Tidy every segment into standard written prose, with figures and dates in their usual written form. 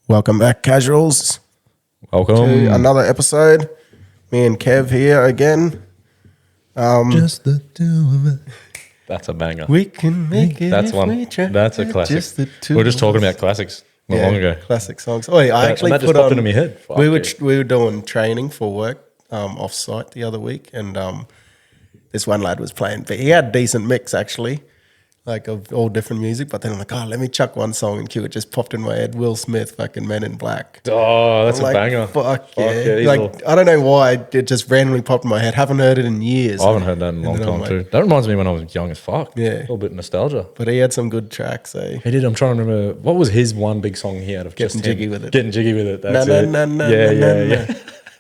Welcome back, casuals, Welcome to another episode. Me and Kev here again. Just the two of us. That's a banger. We can make it. That's if one. We try. That's a classic. Just the two we were just of talking us. about classics not long ago. Classic songs. Oh, yeah, I actually that just put popped on. into my head. Fuck We were yeah. we were doing training for work off site the other week, and this one lad was playing. But he had a decent mix actually, like of all different music. But then I'm like, oh, let me chuck one song and cue. It just popped in my head. Will Smith, fucking Men in Black. Oh, that's I'm a like, banger. Fuck yeah! yeah, Like I don't know why it just randomly popped in my head. Haven't heard it in years. I haven't heard that in a long And then time I'm like- too. That reminds me when I was young as fuck. Yeah. A little bit nostalgia. But he had some good tracks. Eh? He did. I'm trying to remember. What was his one big song he had of Getting just him? Jiggy With It. Getting jiggy with it. Na That's na it. na na yeah, na yeah, na yeah.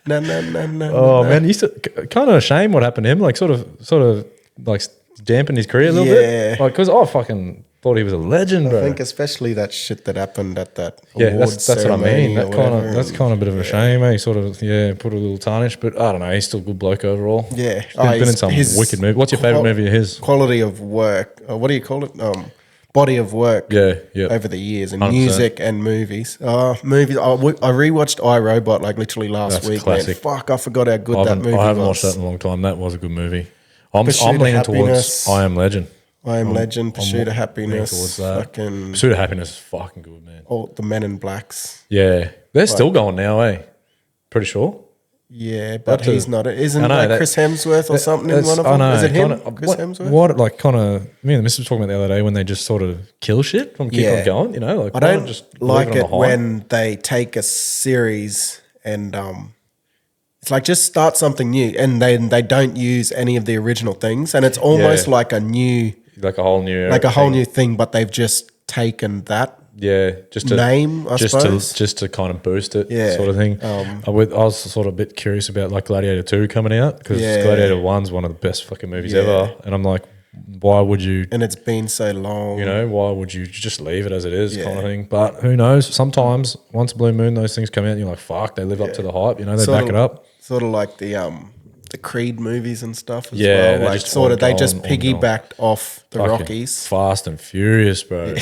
na na na na. Oh na. man, used to kind of a shame what happened to him. Like sort of like dampened his career a little Yeah. bit. Like because I fucking thought he was a legend, bro. I think especially that shit that happened at that Yeah, awards that's what I mean. ceremony That or kind whatever, of that's and- kind of a bit of a shame. Eh? He sort of put a little tarnish, but I don't know. He's still a good bloke overall. Yeah. He's been in some his wicked movie. What's your favorite movie of his? Quality of work. What do you call it? Body of work. Yeah, yeah. Over the years in 100%. music and movies. Movies. I rewatched iRobot like literally last That's week. classic. Man. Fuck, I forgot how good I that haven't, movie I haven't was. watched that in a long time. That was a good movie. I'm Pursuit of leaning Happiness. towards I Am Legend. I Am Legend, Pursuit of leaning Happiness. towards that. Fucking Pursuit of Happiness is fucking good, man. all the Men in Blacks. Yeah, they're still going now, eh? Pretty sure. Yeah, but That's a- he's not. Isn't I know, like that- Chris Hemsworth or something in That's- one of I them? know, Is it him? kinda- Chris Hemsworth? What like kind of? Me and the missus were talking about the other day when they just sort of kill shit from keep on going. You know, like I why not don't just like leave on it the high? when they take a series and it's like just start something new and they don't use any of the original things and it's almost Yeah. like a new like a whole new thing, but they've just taken that just to name, I suppose. just to kind of boost it, Yeah. sort of thing. I was sort of a bit curious about like Gladiator 2 coming out because Yeah. Gladiator 1's one of the best fucking movies Yeah. ever, and I'm like, why would you? And it's been so long. You know, why would you just leave it as it is, Yeah. kind of thing? But who knows? Sometimes once Blue Moon, those things come out, and you're like, fuck, they live up to the hype. You know, they Sort back of- it up. Sort of like the Creed movies and stuff as Yeah, well. they Like just sort of they just ongoing. piggybacked off the Fucking Rockies. Fast and Furious, bro.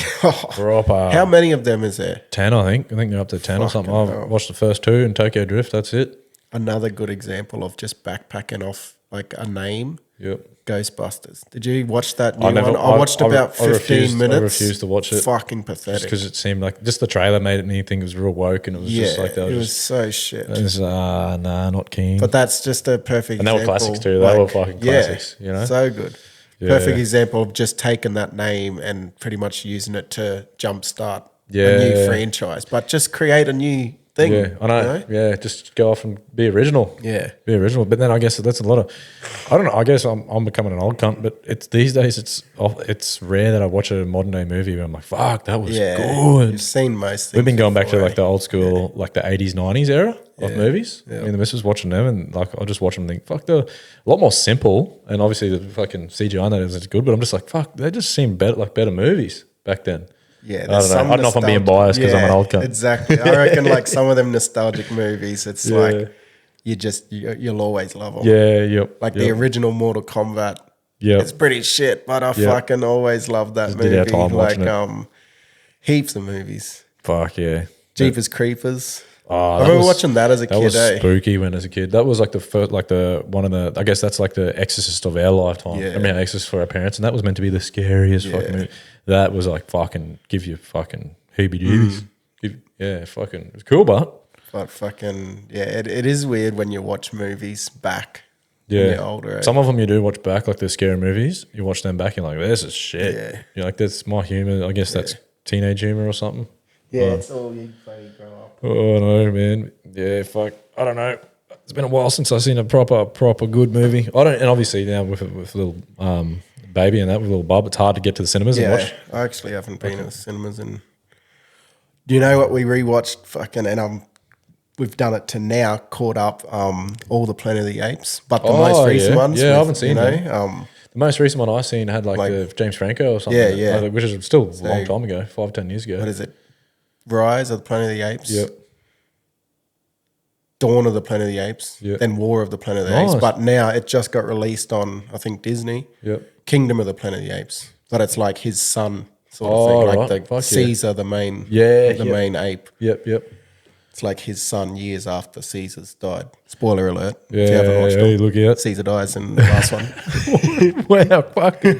Proper. How many of them is there? 10, I think. I think they're up to 10 or something. Fucking I've hell. watched the first 2 in Tokyo Drift. That's it. Another good example of just backpacking off like a name. Yep. Ghostbusters. Did you watch that new never- one? I watched about 15 minutes. I refused to watch it. Fucking pathetic. Because it seemed like just the trailer made me think it was real woke, and it was Yeah, just like they it were was just so shit. nah, not keen. But that's just a perfect And they were example. classics too. They were fucking classics, you know? So good. Yeah. Perfect example of just taking that name and pretty much using it to jumpstart a new Yeah. franchise. But just create a new thing. Yeah, I know. you know? Yeah, just go off and be original. Yeah. Be original. But then I guess that's a lot of. I don't know. I guess I'm becoming an old cunt, but it's these days it's rare that I watch a modern day movie where I'm like, fuck, that was Yeah. good. You've seen most things. We've been going back to before, like the old school, like the 80s, 90s era of movies. Yeah. I mean, the missus watching them, and like I'll just watch them and think, fuck, they're a lot more simple. And obviously the fucking CGI on that is good, but I'm just like, fuck, they just seem better movies back then. Yeah, I there's don't know. some I don't know if I'm being nostalgia- biased because I'm an old cunt. Exactly. I reckon like some of them nostalgic movies, it's Yeah. like you'll always love them. Yeah, yep. Like the original Mortal Kombat. Yep. It's pretty shit, but I fucking always love that Just did our movie. time Like watching it. heaps of movies. Fuck yeah. Jeepers Creepers. Oh, I that remember was- watching that as a That kid. was Eh? spooky when as a kid. That was like the first, like the one of the. I guess that's like the Exorcist of our lifetime. Yeah. I mean, Exorcist for our parents, and that was meant to be the scariest fucking movie. That was like fucking give you fucking heebie-jeebies. Yeah, fucking it was cool, but But fucking it is weird when you watch movies back. yeah, When you're older. Eh? some of them you do watch back, like the scary movies. You watch them back, and you're like, this is shit. Yeah. You're like, that's my humor. I guess that's teenage humor or something. It's all you funny grow up. Oh no, man. Yeah, fuck. I don't know. It's been a while since I've seen a proper good movie. I don't, and obviously now with a little baby and that with a little bub, it's hard to get to the cinemas and watch. I actually haven't been to the cinemas in. Do you know what we rewatched? Fucking and we've done it to now. Caught up all the Planet of the Apes, but the most recent ones. Yeah, I with, haven't seen them. them. The most recent one I seen had like the James Franco or something. Yeah, yeah. Which is still a long time ago, 5-10 years ago. What is it? Rise of the Planet of the Apes. Yep. Dawn of the Planet of the Apes. Yep. Then War of the Planet of the Apes. Nice. But now it just got released on I think Disney. Yep. Kingdom of the Planet of the Apes. But it's like his son sort of Oh, thing, right. like the Fuck yeah. Caesar, the main, Yeah, the yep. main ape. Yep. It's like his son years after Caesar's died. Spoiler alert. If you haven't watched Yeah, it. look out. Caesar dies in the last one. Wow, fucking.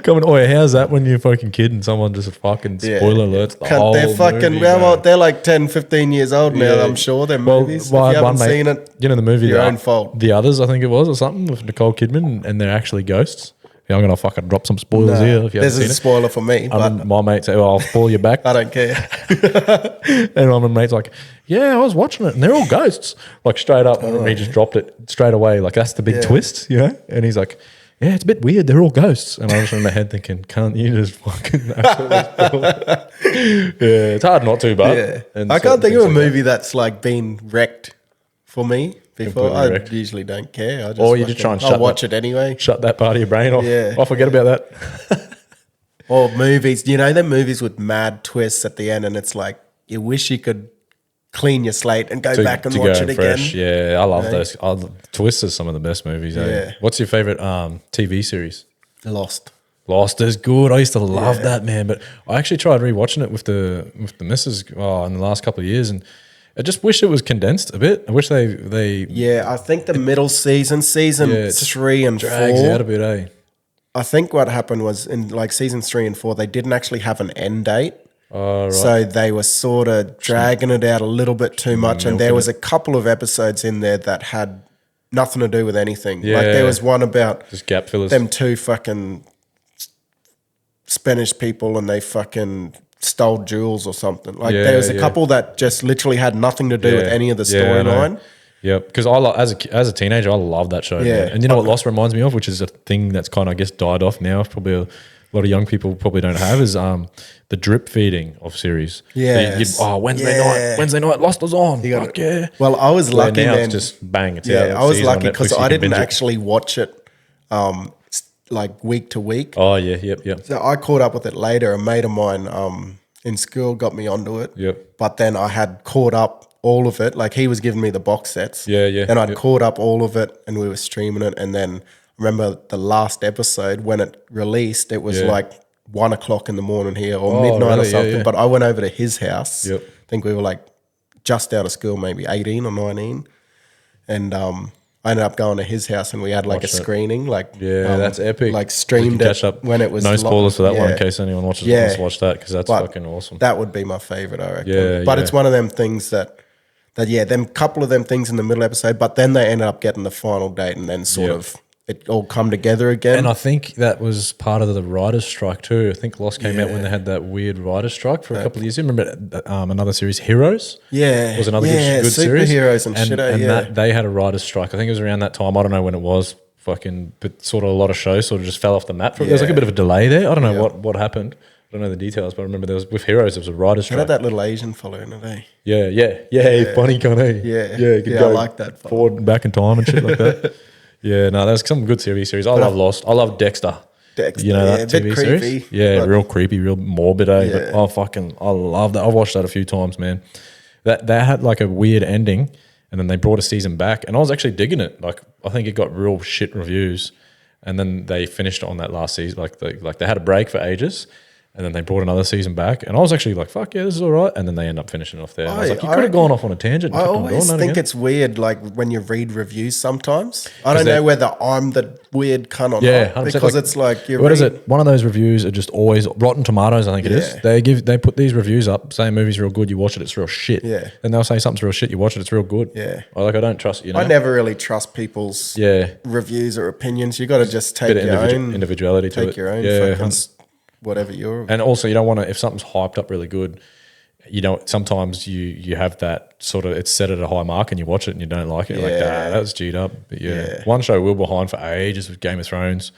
Come on, how's that when you're a fucking kid and someone just fucking spoiler alerts the whole They're fucking, movie, well, they're like 10, 15 years old now, Yeah. I'm sure. They're Well, movies. well, I if you had haven't one mate- seen it, You know the movie, your the, own fault. The Others, I think it was, or something, with Nicole Kidman, and they're actually ghosts. Yeah, I'm going to fucking drop some spoilers here if you This haven't is a seen spoiler for me, it. but My mate said, well, I'll spoil you back. I don't care. And my mate's like, yeah, I was watching it and they're all ghosts. Like straight up, and he just dropped it straight away. Like that's the big twist, you know? And he's like, yeah, it's a bit weird. They're all ghosts. And I was in my head thinking, can't you just fucking absolutely spoil it? Yeah, it's hard not to, but. Yeah. and I can't certain think of a things like movie that's like been wrecked for me before. Completely I wrecked. usually don't care. I just Or you fucking- just try and I'll shut watch that- it anyway. that. Shut that part of your brain off. Yeah. I forget about that. Or movies, you know, them movies with mad twists at the end, and it's like you wish you could clean your slate and go back and watch it fresh. again. Yeah, I love those. Twists are some of the best movies. Yeah. What's your favorite TV series? Lost. Lost is good. I used to love that, man. But I actually tried rewatching it with the missus in the last couple of years, and I just wish it was condensed a bit. I wish they Yeah, I think the middle season it 3 and drags 4. out a bit, eh? I think what happened was in like season 3 and 4, they didn't actually have an end date. Oh, right. So they were sort of dragging it out a little bit too much. And there was a couple of episodes in there that had nothing to do with anything. Like Yeah. there was one about Just gap fillers. them two fucking Spanish people and they fucking stole jewels or something. Like Yeah, there was a yeah. couple that just literally had nothing to do with any of the Yeah, I know. storyline. Yeah, because as a teenager, I love that show. Yeah. Man. And you know what Lost reminds me of, which is a thing that's kind of, I guess, died off now. Probably a lot of young people probably don't have is the drip feeding of series. Yes. Wednesday night, Lost was on. Fuck yeah. Well, I was Where lucky, now man. it's just bang. It's Yeah, out. I was Season on lucky because Netflix, you I can didn't binge it. actually watch it like week to week. Oh yeah, yep. So I caught up with it later. A mate of mine in school got me onto it. Yep. But then I had caught up all of it. Like he was giving me the box sets. Yeah, yeah, And I'd yep. caught up all of it and we were streaming it. And then I remember the last episode when it released, it was Yeah. like 1 o'clock in the morning here or Oh, midnight or really? Yeah, something. yeah. But I went over to his house. Yep. I think we were like just out of school, maybe 18 or 19. And I ended up going to his house and we had like Watched a it. screening. Like That's epic. Like We streamed can it catch up. when it was no spoilers for that one in yeah. case anyone wants Yeah. to watch that because that's But fucking awesome. That would be my favorite, I reckon. Yeah, but yeah. it's one of them things that them couple of them things in the middle episode, but then they ended up getting the final date and then sort Yep. of it all come together again. And I think that was part of the writer's strike too. I think Lost came out when they had that weird writer's strike for a couple of years. You remember another series, Heroes? yeah, Was another good series. superheroes and shit. And Yeah, that, they had a writer's strike. I think it was around that time. I don't know when it was. Fucking, but sort of a lot of shows sort of just fell off the map. There was like a bit of a delay there. I don't know what happened. I don't know the details, but I remember there was with Heroes. There was a writer's I strike. had that little Asian fellow in it. Eh? Yeah. Funny kind of. Yeah. Could Yeah, I go like that fella. forward and back in time and shit like that. Yeah, no, there's some good TV series. I love Lost. I love Dexter. Dexter, You know yeah, that a bit TV creepy, series? Yeah, but- real creepy, real morbid. Eh? Yeah. But I love that. I've watched that a few times, man. That had like a weird ending, and then they brought a season back, and I was actually digging it. Like I think it got real shit reviews, and then they finished it on that last season. Like they had a break for ages. And then they brought another season back, and I was actually like, "Fuck yeah, this is all right." And then they end up finishing off there. And I was like, "You could have gone off on a tangent." And I kept on always going, think again. it's weird, like when you read reviews. Sometimes I don't know they- whether I'm the weird cunt or Yeah, not 100%. because it's like you What read, is it? One of those reviews are just always Rotten Tomatoes. I think it is. Yeah. They put these reviews up, saying movie's real good. You watch it, it's real shit. Yeah. Then they'll say something's real shit. You watch it, it's real good. Yeah. I don't trust you know. I never really trust people's Yeah. reviews or opinions. You got to just take Bit of your own individuality to take it. your own Yeah, fucking whatever you're. And also, you don't want to, if something's hyped up really good, you know, sometimes you have that sort of, it's set at a high mark and you watch it and you don't like it. Like, Yeah. that was G'd up. But Yeah. One show we were behind for ages was Game of Thrones.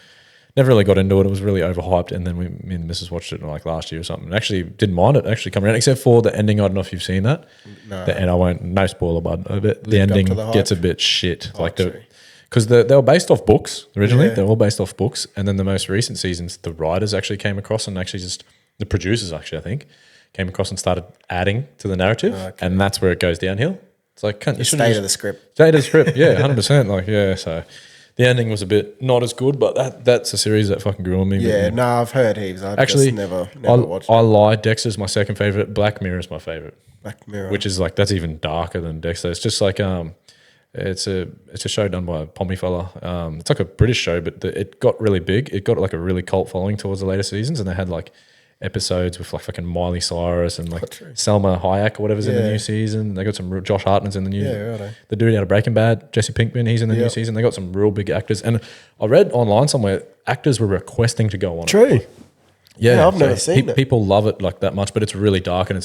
Never really got into it. It was really overhyped. And then me and the missus watched it like last year or something. And actually didn't mind it actually coming around, except for the ending. I don't know if you've seen that. No. And I won't, no spoiler, bud. The up ending to the hype? gets a bit shit. Like true. because they were based off books originally. Yeah. They're all based off books. And then the most recent seasons, the writers actually came across and actually just, the producers actually, I think, came across and started adding to the narrative. And that's where it goes downhill. It's like, you should State of the script. State of the script, yeah, 100%. Like, yeah, so the ending was a bit not as good, but that's a series that fucking grew on me. Yeah, no, I've heard heaps. I've Actually, just never I watched it. lied. Dexter's my second favorite. Black Mirror is my favorite. Black Mirror. which is like that's even darker than Dexter. It's just like it's a show done by a Pommy fella. It's like a British show, but it got really big. It got like a really cult following towards the later seasons, and they had like episodes with like fucking Miley Cyrus and like Selma Hayek or whatever's in the new season. They got some real, Josh Hartnett's in the new. Yeah, right. The dude out of Breaking Bad, Jesse Pinkman, he's in the new season. They got some real big actors, and I read online somewhere actors were requesting to go on. True. Yeah, I've never seen it. People love it like that much, but it's really dark and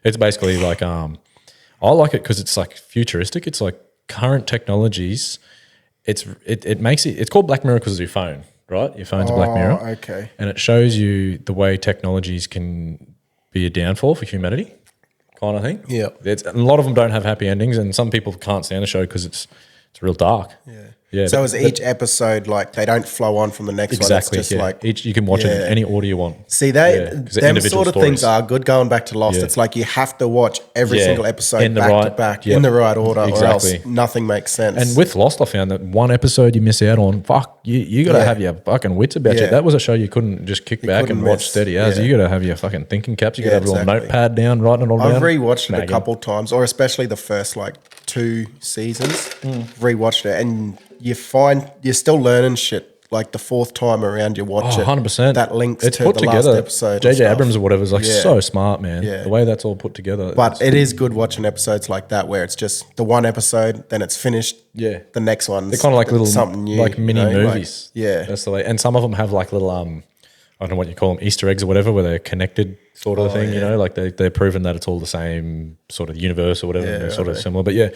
it's basically like I like it because it's like futuristic. It's like current technologies. It makes it. It's called Black Mirror because of your phone, right? Your phone's a Black Mirror. Okay. And it shows you the way technologies can be a downfall for humanity, kind of thing. Yeah. A lot of them don't have happy endings, and some people can't stand the show because it's real dark. Yeah. Yeah. So is each episode like they don't flow on from the next exactly, one? It's just like each you can watch it in any order you want. See, 'cause they're them individual sort of stories. things are good. Going back to Lost, it's like you have to watch every single episode in the back to right- back yep. in the right order, or Exactly. else nothing makes sense. And with Lost, I found that one episode you miss out on, fuck, you got to have your fucking wits about you. Yeah. That was a show you couldn't just kick back and couldn't watch miss. steady as. Yeah. You got to have your fucking thinking caps. You got to have a little exactly. notepad down, writing it all down. I've rewatched it a Snagging. couple times, or especially the first like 2 seasons. Rewatched it, and you find you're still learning shit. Like the 4th time around, you watch it. 100%. That links it's to put the together. last episode. and J.J. stuff. Abrams or whatever is like Yeah. so smart, man. Yeah. The way that's all put together. But it is good watching episodes like that where it's just the one episode, then it's finished. Yeah. The next one's they're kind of like little something new, like mini you know, like- movies. yeah. That's the way. And some of them have like little I don't know what you call them, Easter eggs or whatever, where they're connected sort of thing, you know, like they're proven that it's all the same sort of universe or whatever, and they're sort of similar. But yeah,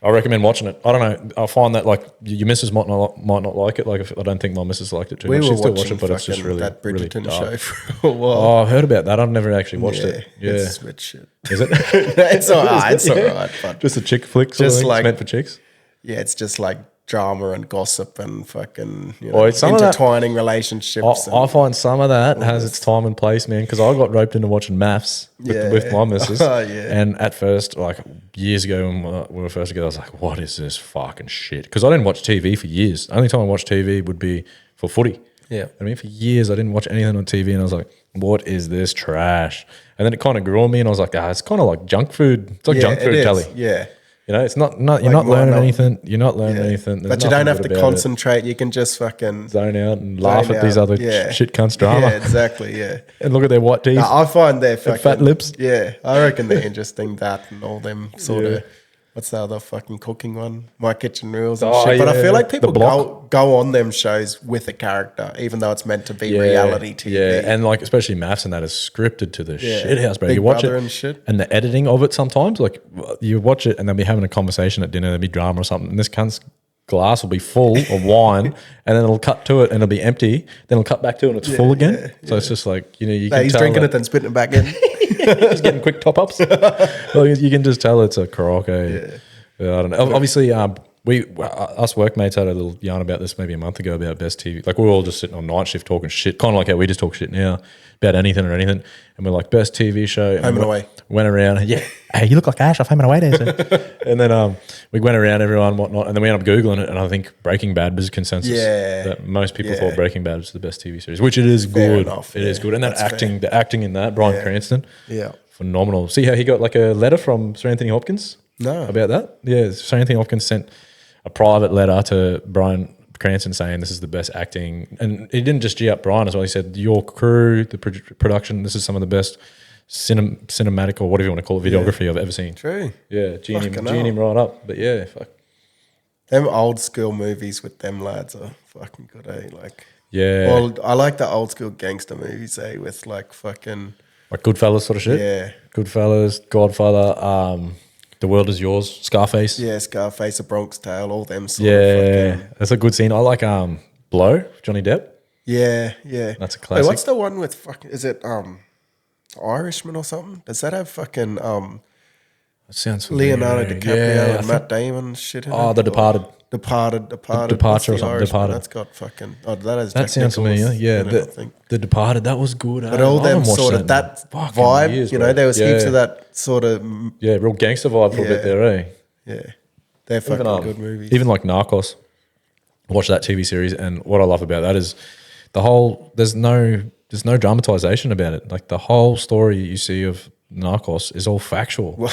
I recommend watching it. I don't know. I find that like your missus might not like it. Like I don't think my missus liked it too We much. were She'd still watch watching it, but it's just fucking really that really Bridgerton dark. show for a while. Oh, I heard about that. I've never actually watched it. Yeah, It's sweet shit. is it? It's all right. It's all right. But Just a chick flick, sort of Just thing? like- It's meant for chicks. yeah, it's just like drama and gossip and fucking Some of that- intertwining relationships. I find some of that has its time and place, man. Because I got roped into watching maths with my missus. Oh, yeah. And at first, like years ago when we were first together, I was like, "What is this fucking shit?" Because I didn't watch TV for years. The only time I watched TV would be for footy. Yeah. I mean, for years I didn't watch anything on TV, and I was like, "What is this trash?" And then it kind of grew on me, and I was like, "It's kind of like junk food. It's like junk it food is. telly." Yeah. You know, it's not you're not learning no. anything. You're not learning anything. There's But you don't nothing have good to about it. concentrate. You can just fucking Zone out and laugh zone at these out. other Yeah. shit cunts drama. Yeah, exactly. Yeah. And look at their white teeth. I find they're fucking fat lips. Yeah, I reckon they're interesting. That and all them sort Yeah. of. What's the other fucking cooking one? My Kitchen Rules and Oh, shit. But I yeah. feel like The people Block. go on them shows with a character, even though it's meant to be reality TV. Yeah, and like especially maths and that is scripted to the shit house, bro. Big You watch Brother it and shit. and the editing of it sometimes, like you watch it and they'll be having a conversation at dinner, there'll be drama or something, and this cunt's glass will be full of wine, and then it'll cut to it and it'll be empty, then it'll cut back to it and it's full again. So it's just like, you know, you can He's tell drinking that it, then spitting it back in. he's getting quick top ups. Well, you can just tell it's a karaoke. I don't know. Obviously, us workmates had a little yarn about this maybe a month ago about best TV. Like we were all just sitting on night shift talking shit, kind of like how we just talk shit now about anything or anything. And we're like, best TV show. Home and Away. Went around. Yeah. Hey, you look like Ash off Home and Away days. And then we went around everyone and whatnot. And then we ended up Googling it. And I think Breaking Bad was consensus. Yeah. That most people Yeah. thought Breaking Bad was the best TV series, which it is Fair good. enough, It is yeah. good. And that That's acting, fair. the acting in that, Bryan Cranston. Yeah. Phenomenal. See how he got like a letter from Sir Anthony Hopkins? No. About that? Yeah, Sir Anthony Hopkins sent a private letter to Bryan Cranston saying this is the best acting. And he didn't just G up Bryan as well. He said, your crew, the production, this is some of the best cinematic or whatever you want to call it, videography I've ever seen. True. Yeah, G'ing Fucking him right up. But yeah, fuck. Them old school movies with them lads are fucking good, eh? Like, Yeah. well, I like the old school gangster movies, eh? With like fucking, Like Goodfellas sort of shit. yeah. Goodfellas, Godfather, The World Is Yours, Scarface. Yeah, Scarface, A Bronx Tale, all them sort of Yeah, fucking, that's a good scene. I like Blow, Johnny Depp. yeah. That's a Wait, classic. what's the one with fucking, is it Irishman or something? Does that have fucking It sounds familiar. Leonardo DiCaprio Yeah, I and Matt Damon and shit in Oh, it? The Departed. Departed. Departure What's the or something, Irishman? Departed. That's got fucking, that is That Jack sounds Nicholson familiar. Yeah, in it, I think. the Departed. That was good. But all them sort of that vibe, years, you know, bro. there was Yeah. heaps of that sort of, Yeah, real gangster vibe for a bit Yeah. there, eh? yeah. They're fucking good movies. Even like Narcos. Watch that TV series, and what I love about that is the whole. There's no dramatization about it. Like the whole story you see of Narcos is all factual.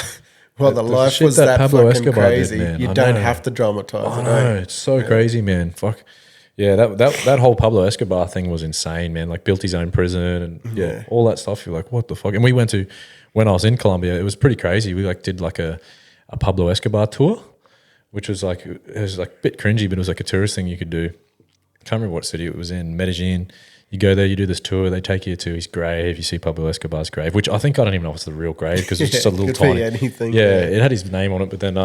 Well, the life shit was that that Pablo fucking Escobar did, crazy. man. You I don't know. have to dramatize I it. know, Eh? it's so crazy, man. Fuck. Yeah, that whole Pablo Escobar thing was insane, man. Like built his own prison and all that stuff. You're like, what the fuck? And we went to, when I was in Colombia, it was pretty crazy. We like did like a Pablo Escobar tour, which was like, it was like a bit cringy, but it was like a tourist thing you could do. I can't remember what city it was in, Medellin. You go there, you do this tour, they take you to his grave, you see Pablo Escobar's grave, which I think, I don't even know if it's the real grave because it's just a little could tiny. be anything. Yeah, it had his name on it, but then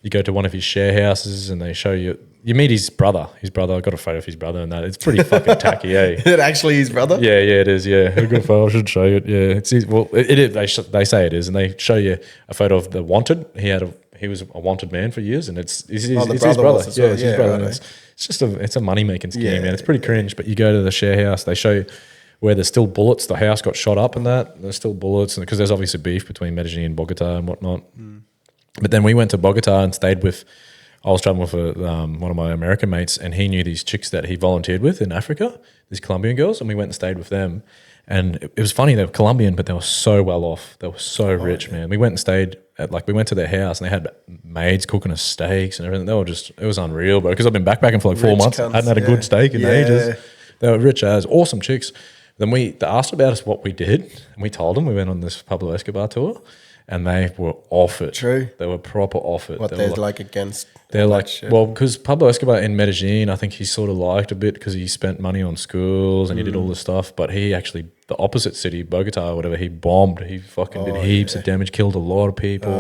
you go to one of his share houses and they show you, you meet his brother. I got a photo of his brother and that. It's pretty fucking tacky, eh? Is it actually his brother? Yeah, it is. Yeah, a good photo. I should show you it. Yeah, it's his, well, it is. They say it is, and they show you a photo of the wanted. He was a wanted man for years, and it's his brother. Was as Yeah, well. it's his brother. Right. It's just a money making scheme, Yeah, man. It's pretty cringe. But you go to the share house, they show you where there's still bullets. The house got shot up, and that there's still bullets, and because there's obviously beef between Medellin and Bogota and whatnot. But then we went to Bogota and stayed with. I was traveling with one of my American mates, and he knew these chicks that he volunteered with in Africa, these Colombian girls, and we went and stayed with them. And it was funny, they were Colombian, but they were so well off. They were so rich, man. We went and stayed we went to their house, and they had maids cooking us steaks and everything. They were just, it was unreal, bro. Because I've been backpacking for like 4 months. I hadn't had a good steak in ages. They were rich as, awesome chicks. Then they asked about us what we did, and we told them we went on this Pablo Escobar tour. And they were off it. True. They were proper off it. What they they're were like against. They're like, well, because Pablo Escobar in Medellin, I think he sort of liked a bit because he spent money on schools and he did all this stuff. But he actually, the opposite city, Bogota or whatever, he bombed. He fucking did heaps of damage, killed a lot of people.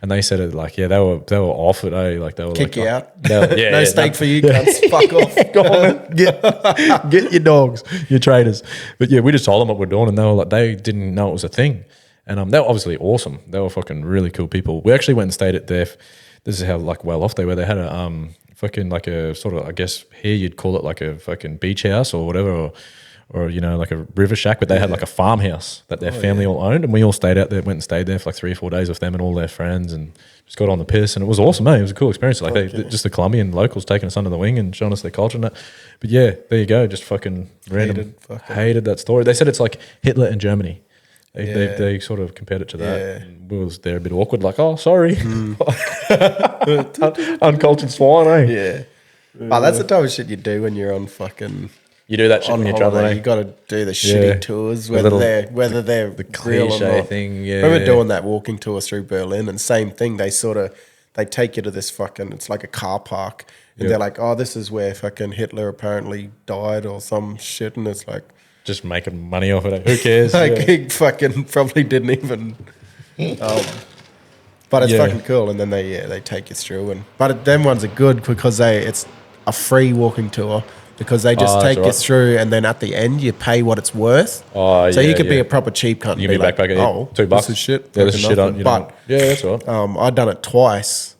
And they said it like, they were off it, eh? Like they were Kick like, you out. no steak for you, cunts. Fuck off. Go on, get your dogs, your traders. But yeah, we just told them what we're doing, and they were like, they didn't know it was a thing. And they were obviously awesome. They were fucking really cool people. We actually went and stayed at their. This is how like well off they were. They had a fucking like a sort of, I guess here you'd call it like a fucking beach house or whatever, or you know, like a river shack. But they had like a farmhouse that their family all owned, and we all stayed out there. Went and stayed there for like 3 or 4 days with them and all their friends, and just got on the piss. And it was awesome, man. It was a cool experience. Like just the Colombian locals taking us under the wing and showing us their culture and that. But yeah, there you go. Just fucking random. Hated that story. They said it's like Hitler in Germany. They sort of compared it to that. Yeah. And we was there a bit awkward, like, oh, sorry. Uncultured swine, eh? Yeah. But that's the type of shit you do when you're on fucking. You do that shit On when you're holiday. traveling. You got to do the shitty tours, whether they're the real or cliche not. thing, yeah. I remember doing that walking tour through Berlin, and same thing. They take you to this fucking. It's like a car park, and they're like, "Oh, this is where fucking Hitler apparently died or some shit," and it's like. Just making money off it. Who cares? Like he fucking probably didn't even. But it's fucking cool, and then they take you through, but them ones are good because it's a free walking tour because they just take you through, and then at the end you pay what it's worth. Oh, so you could be a proper cheap cunt. You can be like, backpacker. oh, $2. This is shit. Yeah, this is shit. But that's all right. I'd done it twice,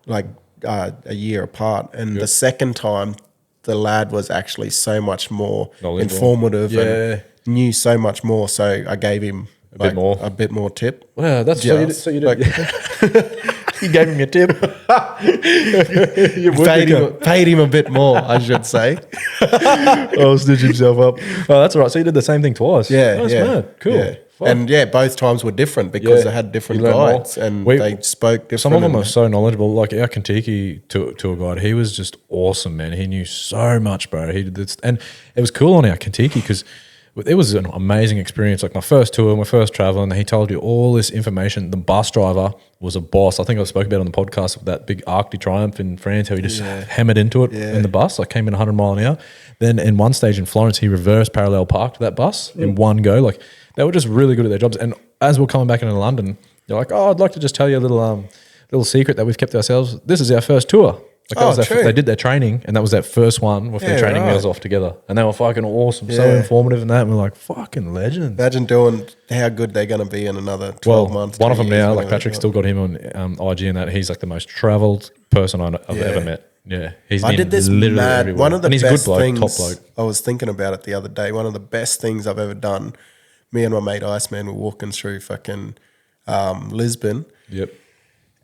like a year apart, and the second time. The lad was actually so much more informative and knew so much more. So I gave him a bit more tip. Wow, that's so you did. You gave him your tip. Paid him a bit more, I should say. Stitch himself up. Oh, that's all right. So you did the same thing twice. Yeah, that's mad. Cool. Yeah. And both times were different because they had different guides and they spoke different. Some of them are so knowledgeable. Like our Kentucky tour guide, he was just awesome, man. He knew so much, bro. He did this, and it was cool on our Kentucky because it was an amazing experience. Like my first tour, my first travel, and he told you all this information. The bus driver was a boss. I think I spoke about it on the podcast of that big Arc de Triomphe in France, how he just hammered into it in the bus, like came in 100 mile an hour. Then in one stage in Florence, he reverse parallel parked that bus in one go. Like they were just really good at their jobs. And as we're coming back into London, they're like, "Oh, I'd like to just tell you a little secret that we've kept to ourselves. This is our first tour." Like they did their training, and that was that first one with their training wheels off together, and they were fucking awesome, so informative and that. And we're like, fucking legends. Imagine doing how good they're going to be in another 12 months. One of them now, like Patrick, still got him on IG, and that he's like the most travelled person I've ever met. Yeah, I did this mad. Everywhere. One of the and he's best a good bloke, things. top bloke. I was thinking about it the other day. One of the best things I've ever done. Me and my mate Iceman were walking through fucking Lisbon. Yep.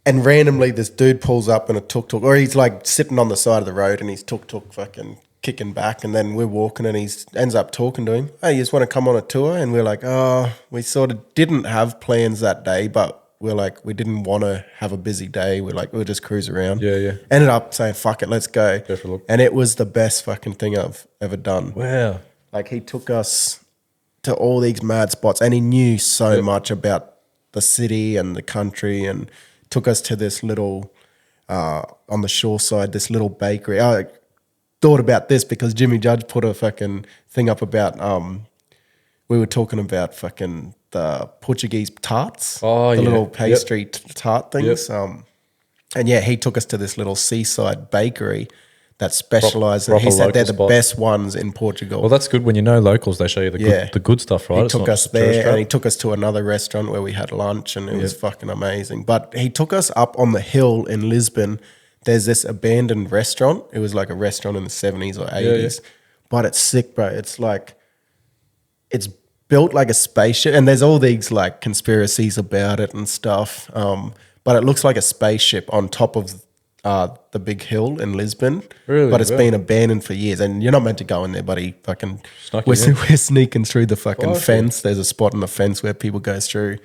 And randomly, this dude pulls up in a tuk-tuk, or he's like sitting on the side of the road, and his tuk-tuk fucking kicking back, and then we're walking, and he ends up talking to him. Hey, you just want to come on a tour? And we're like, oh, we sort of didn't have plans that day, but we're like, we didn't want to have a busy day. We're like, we'll just cruise around. Yeah. Ended up saying, fuck it, let's go. Go for a look. And it was the best fucking thing I've ever done. Wow. Like, he took us to all these mad spots, and he knew so much about the city and the country, and took us to this little, on the shore side, this little bakery. I thought about this because Jimmy Judge put a fucking thing up about, we were talking about fucking the Portuguese tarts, the little pastry tart things. And yeah, he took us to this little seaside bakery that specialised. And he said they're the best ones in Portugal. Well, that's good when you know locals. They show you the good stuff, right? He took us there, and he took us to another restaurant where we had lunch, and it was fucking amazing. But he took us up on the hill in Lisbon. There's this abandoned restaurant. It was like a restaurant in the 70s or 80s. But it's sick, bro. It's like, it's built like a spaceship, and there's all these like conspiracies about it and stuff. But it looks like a spaceship on top of the big hill in Lisbon. Really? But it's been abandoned for years, and you're not meant to go in there, buddy. Fucking, we're sneaking through the fucking fence. There's a spot in the fence where people go through,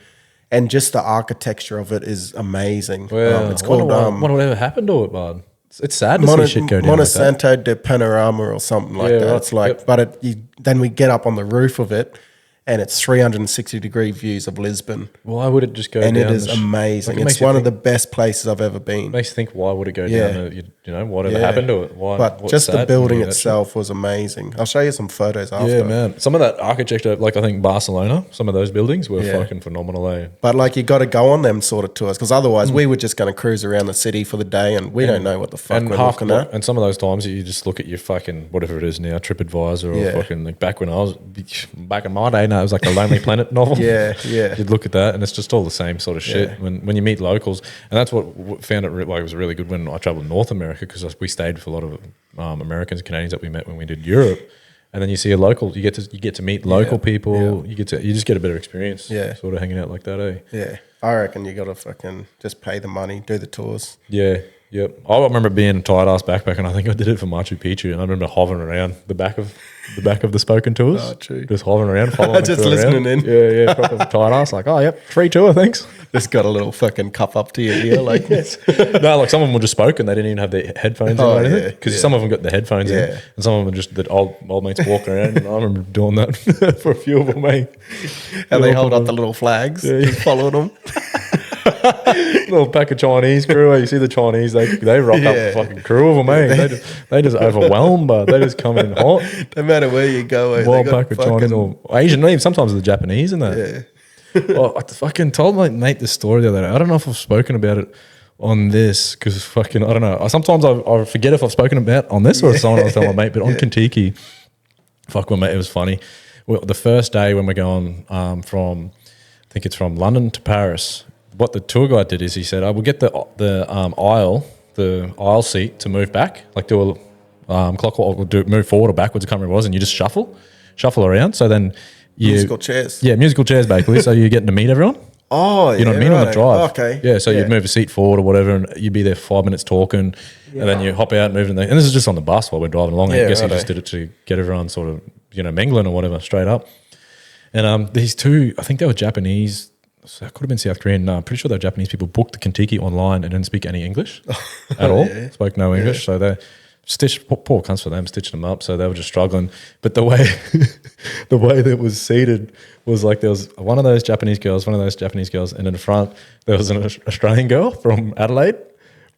and just the architecture of it is amazing. Wow. It's called whatever happened to it, bud. It's sad to see shit go down. Monsanto de Panorama or something like that. Right. It's like, but then we get up on the roof of it, and it's 360-degree views of Lisbon. Why would it just go and down? And it is amazing. Like, it's one of the best places I've ever been. It makes you think, why would it go down? You know, whatever happened to it? Why? But just the building itself was amazing. I'll show you some photos after. Yeah, man. Some of that architecture, like I think Barcelona, some of those buildings were fucking phenomenal. But like, you got to go on them sort of tours, because otherwise we were just going to cruise around the city for the day, and we don't know what the fuck we're looking at. And some of those times you just look at your fucking, whatever it is now, TripAdvisor or fucking, like back in my day, it was like the Lonely Planet novel. You'd look at that, and it's just all the same sort of shit when you meet locals. And that's what found it like, it was really good when I traveled North America, because we stayed with a lot of Americans and Canadians that we met when we did Europe. And then you see a local, you get to meet local people. You just get a better experience. Sort of hanging out like that, I reckon you got to fucking just pay the money, do the tours. Yep. I remember being a tight ass backpacker, and I think I did it for Machu Picchu, and I remember hovering around the back of the spoken tours. Oh, true. Just hovering around, following just listening around. in. Yeah, proper tight ass. Like, oh, yep, free tour, thanks. Just got a little fucking cup up to your ear, like this. No, like some of them were just spoken. They didn't even have their headphones in or anything, because some of them got the headphones in, and some of them were just the old mates walking around. And I remember doing that for a few of them, mate. And they hold up the little flags, just following them. Little pack of Chinese crew. You see the Chinese, they rock up a fucking crew of them, mate. They just overwhelm, but they just come in hot. No matter where you go, wild pack of Chinese or Asian, even sometimes the Japanese in that. Well, I fucking told my mate this story the other day. I don't know if I've spoken about it on this, because fucking, I don't know. Sometimes I forget if I've spoken about on this or someone else telling my mate, but on Kentucky, fuck, my mate, it was funny. Well, the first day when we're going from, I think it's from London to Paris, what the tour guide did is he said, we'll get the aisle seat to move back, like do a clockwise, we'll move forward or backwards, I can't remember what it was, and you just shuffle around. So then musical chairs. Yeah, musical chairs basically. So you're getting to meet everyone. Oh, you know what I mean, on the drive. Okay. Yeah, so you'd move a seat forward or whatever, and you'd be there for 5 minutes talking, and then you hop out and move in there. And this is just on the bus while we're driving along. I guess he just did it to get everyone sort of, mingling or whatever, straight up. And these two, I think they were Japanese. So it could have been South Korean. No, I'm pretty sure they were Japanese people. Booked the Kentucky online and didn't speak any English at all. Spoke no English. So they stitched, poor cunts for them, stitched them up. So they were just struggling. But the way that it was seated was like there was one of those Japanese girls, and in the front there was an Australian girl from Adelaide.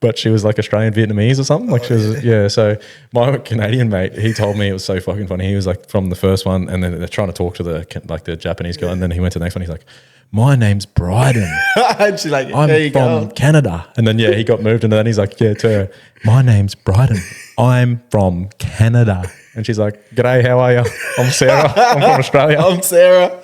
But she was like Australian Vietnamese or something. Like she was, So my Canadian mate, he told me it was so fucking funny. He was like from the first one, and then they're trying to talk to the Japanese girl, and then he went to the next one. He's like, "My name's Bryden. And she's like, I'm from Canada." And then he got moved, and then he's like, "Yeah, to her, my name's Bryden. I'm from Canada." And she's like, "G'day, how are you? I'm Sarah. I'm from Australia." I'm Sarah.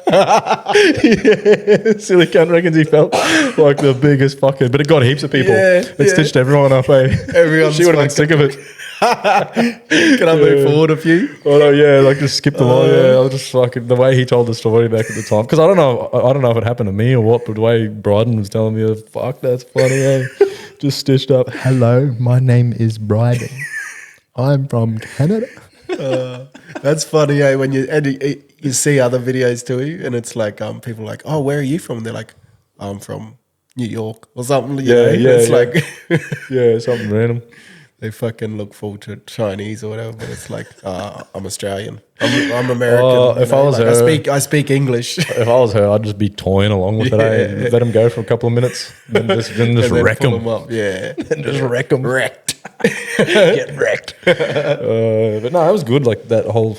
Silly cunt reckons he felt like the biggest fucking, but it got heaps of people. It stitched everyone up, Everyone. She would have been sick of it. Can I move forward a few? Oh no, like just skip the line. I'll just fucking the way he told the story back at the time, because I don't know if it happened to me or what, but the way Bryden was telling me, fuck, that's funny. Just stitched up. "Hello, my name is Bryden. I'm from Canada." That's funny, when you see other videos too, and it's like people are like, oh, where are you from? And they're like, I'm from New York or something. You know? It's like Yeah, something random. they fucking look full to Chinese or whatever, but it's like I'm Australian. I'm American. If I was like, her, I speak English. if I was her, I'd just be toying along with it. Eh? Let him go for a couple of minutes, then just and then wreck pull him. up. Yeah, And just wreck him. wrecked. Get wrecked. But no, it was good. Like that whole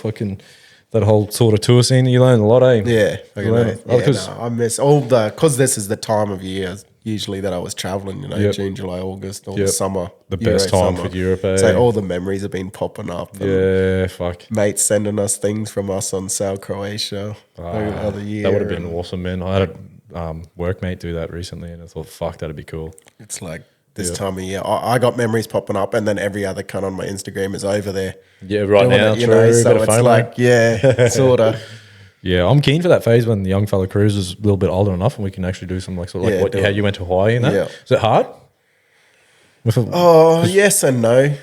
sort of tour scene. You learn a lot, eh? Yeah, You learn- I miss all because this is the time of year usually that I was traveling. Yep. June, July, August, all the Yep. summer. The best time summer. for Europe, eh? So all the memories have been popping up. and Yeah, fuck. mates sending us things from us on South Croatia the other year. That would have been awesome, man. I had a workmate do that recently, and I thought, fuck, that'd be cool. It's like this time of year. I got memories popping up, and then every other cunt on my Instagram is over there. Yeah, right doing now, it, true. So Bit of it's FOMO. like, sort of. Yeah, I'm keen for that phase when the young fella cruises a little bit older enough, and we can actually do some like sort of Yeah, like do how it. you went to Hawaii and that. Yeah. Is it hard? Oh, yes and no.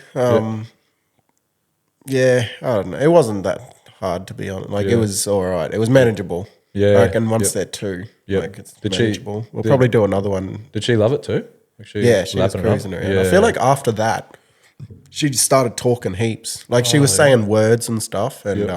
Yeah, I don't know. It wasn't that hard, to be honest. Like, it was all right. It was manageable. Yeah, Like, and once yep. they're two, Yep. like, it's Did she- manageable. We'll did- probably do another one. Did she love it too? Like Yeah, she was lapping it up? cruising around. Yeah. I feel like after that, she just started talking heaps. Like, she was saying words and stuff. And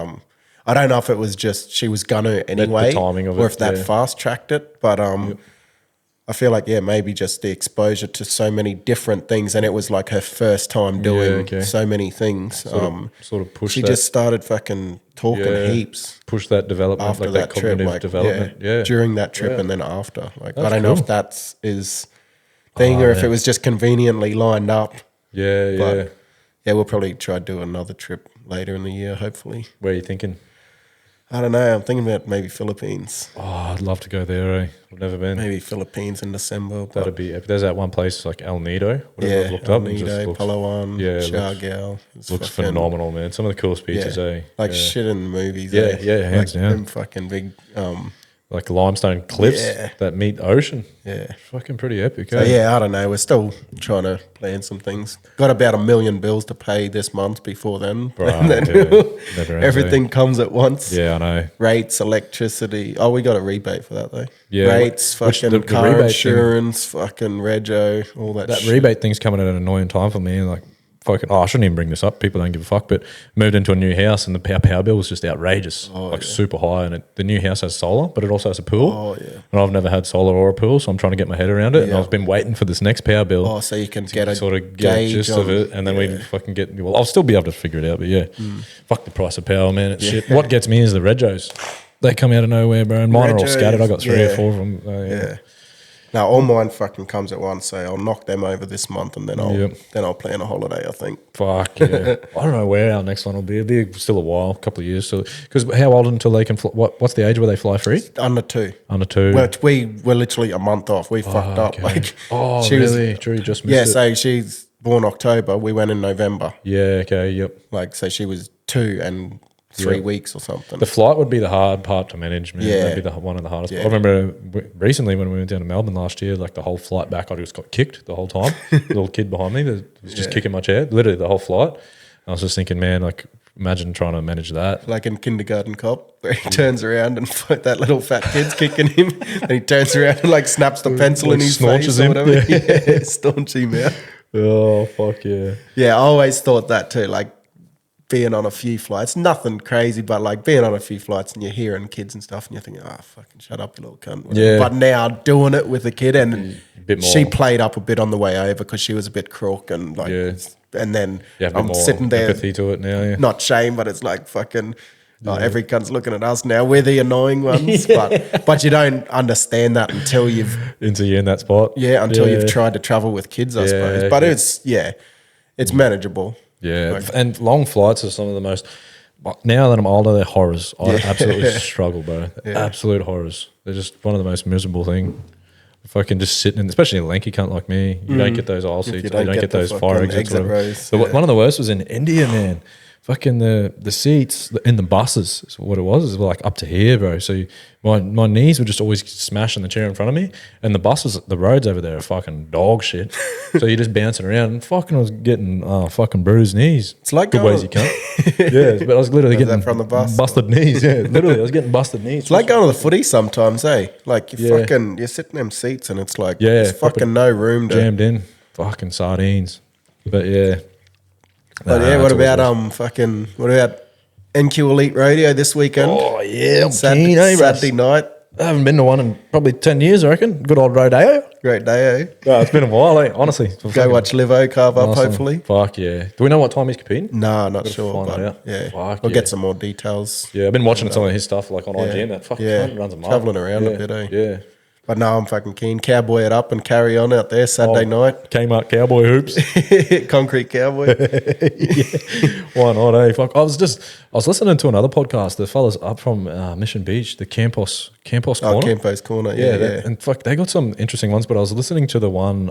I don't know if it was just she was gonna anyway, timing of or it, if that yeah. fast tracked it. But I feel like, maybe just the exposure to so many different things. And it was like her first time doing okay. so many things. sort of push She that, just started fucking talking heaps push that development, after like that that trip, cognitive like development. Yeah, during that trip Yeah. and then after. Like, I That's don't know cool. if that's his thing or if it was just conveniently lined up. yeah. But yeah, we'll probably try to do another trip later in the year, hopefully. Where are you thinking? I don't know. I'm thinking about maybe Philippines. Oh, I'd love to go there. Eh? I've never been. Maybe Philippines in December. But That'd be. If there's that one place like El Nido, whatever I've yeah, looked El up, and Nido, looks, Palawan, yeah, Siargao. looks phenomenal, man. Some of the coolest beaches, eh? Like yeah. shit in the movies. Yeah, eh? yeah, hands like down. Them fucking big. Like limestone cliffs Yeah. that meet the ocean. Yeah. Fucking pretty epic. So eh? yeah, I don't know. We're still trying to plan some things. Got about 1 million bills to pay this month before then. Bro, And then yeah. Never ends, everything comes at once. Yeah, I know. Rates, electricity. Oh, we got a rebate for that though. Yeah, Rates, which fucking the car rebate thing- insurance, fucking rego, all that. That shit. rebate thing's coming at an annoying time for me. Like, fucking, I shouldn't even bring this up. People don't give a fuck. But moved into a new house and the power bill was just outrageous, super high. And the new house has solar, but it also has a pool. Oh yeah. And I've never had solar or a pool, so I'm trying to get my head around it. And I've been waiting for this next power bill. Oh, so you can get a Sort of get a gauge gist on, of it, and then we fucking get. Well, I'll still be able to figure it out, but yeah, fuck the price of power, man. It's shit. What gets me is the regos. They come out of nowhere, bro. And mine are all Regos, scattered. I got 3 or yeah. 4 of them. Yeah. Now all mine fucking comes at once, so I'll knock them over this month, and then I'll plan a holiday. I think. Fuck yeah. I don't know where our next one will be. It'll be still a while, a couple of years. So, because how old until they can fly? What's the age where they fly free? Under 2. Under 2. Well, we were literally a month off. We fucked up. okay. Like, Oh, she was- really? Drew just missed yeah. it. So she's born October. We went in November. Yeah. Okay. Yep. Like, so she was 2 and 3 weeks or something. The flight would be the hard part to manage, man. Yeah. That'd be one of the hardest. Yeah. I remember recently when we went down to Melbourne last year, like the whole flight back, I just got kicked the whole time. Little kid behind me that was just kicking my chair, literally the whole flight. I was just thinking, man, like imagine trying to manage that. Like in Kindergarten Cop, where he turns around and that little fat kid's kicking him, and he turns around and like snaps the pencil in Like his snorches face or him. whatever. Yeah. Yeah, staunch him out. Oh, fuck yeah. Yeah, I always thought that too. Like being on a few flights, nothing crazy, but like being on a few flights and you're hearing kids and stuff, and you're thinking, fucking shut up, you little cunt. Yeah. But now doing it with a kid, and bit more. she played up a bit on the way over because she was a bit crook and like, Yeah. and then You have a bit I'm more sitting there, empathy to it now, yeah. not shame, but it's like fucking. Every cunt's looking at us now. We're the annoying ones, but you don't understand that until you've Into you in that spot. you've tried to travel with kids, I suppose. But yeah. it's manageable. Yeah, and long flights are some of the most. Now that I'm older, they're horrors. I absolutely struggle, bro. Absolute horrors. They're just one of the most miserable thing. Fucking just sitting in, especially a lanky cunt like me, you don't get those aisle seats. You don't get those fire exits. exit rows, One of the worst was in India, man. fucking the seats in the buses is what it was like up to here, bro. So my knees were just always smashing the chair in front of me, and the roads over there are fucking dog shit. So you're just bouncing around, and fucking I was getting fucking bruised knees. It's like good ways you can. Yeah, but I was literally getting from the bus? busted knees. Yeah, literally I was getting busted knees. It's like going to the footy sometimes, eh? Like you're sitting in them seats and it's like there's fucking no room to jammed in, fucking sardines. But yeah. But what about what about NQ Elite Rodeo this weekend? Oh yeah, I'm Saturday, keen, eh, Saturday night. I haven't been to one in probably 10 years, I reckon. Good old Rodeo. Great day, eh? Oh, it's been a while, eh? Honestly. Go watch Livo carve up, Awesome. hopefully. Fuck yeah. Do we know what time he's competing? No, not sure. find But out. yeah, Fuck we'll yeah. get some more details. Yeah, I've been watching some of his stuff like on IG and that fucking cunt runs a mile. Travelling around a bit, eh? Yeah. But no, I'm fucking keen. Cowboy it up and carry on out there Saturday night. Kmart cowboy hoops. Concrete cowboy. Why not, eh? Fuck. I was listening to another podcast. The fellas up from Mission Beach, the Campos Corner. Campo's Corner. Yeah. And fuck, they got some interesting ones. But I was listening to the one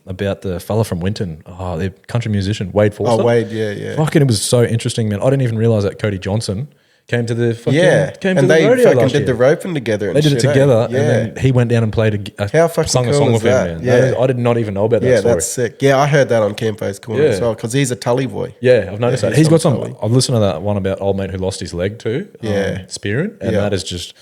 about the fella from Winton, the country musician Wade Forster. Oh, Wade, yeah. Fucking, it was so interesting, man. I didn't even realize that Cody Johnson came to the fucking and the they rodeo fucking last did year. the roping together. And They did it shit, together, eh? and then he went down and played How fucking sung a cool song is with that? him, man. Yeah. I did not even know about that Yeah, story. that's sick. Yeah, I heard that on Campo's Corner as well because he's a Tully boy. Yeah, I've noticed that. he's He's got from some. Tully. I've listened to that one about old mate who lost his leg too. Spearing, and that is just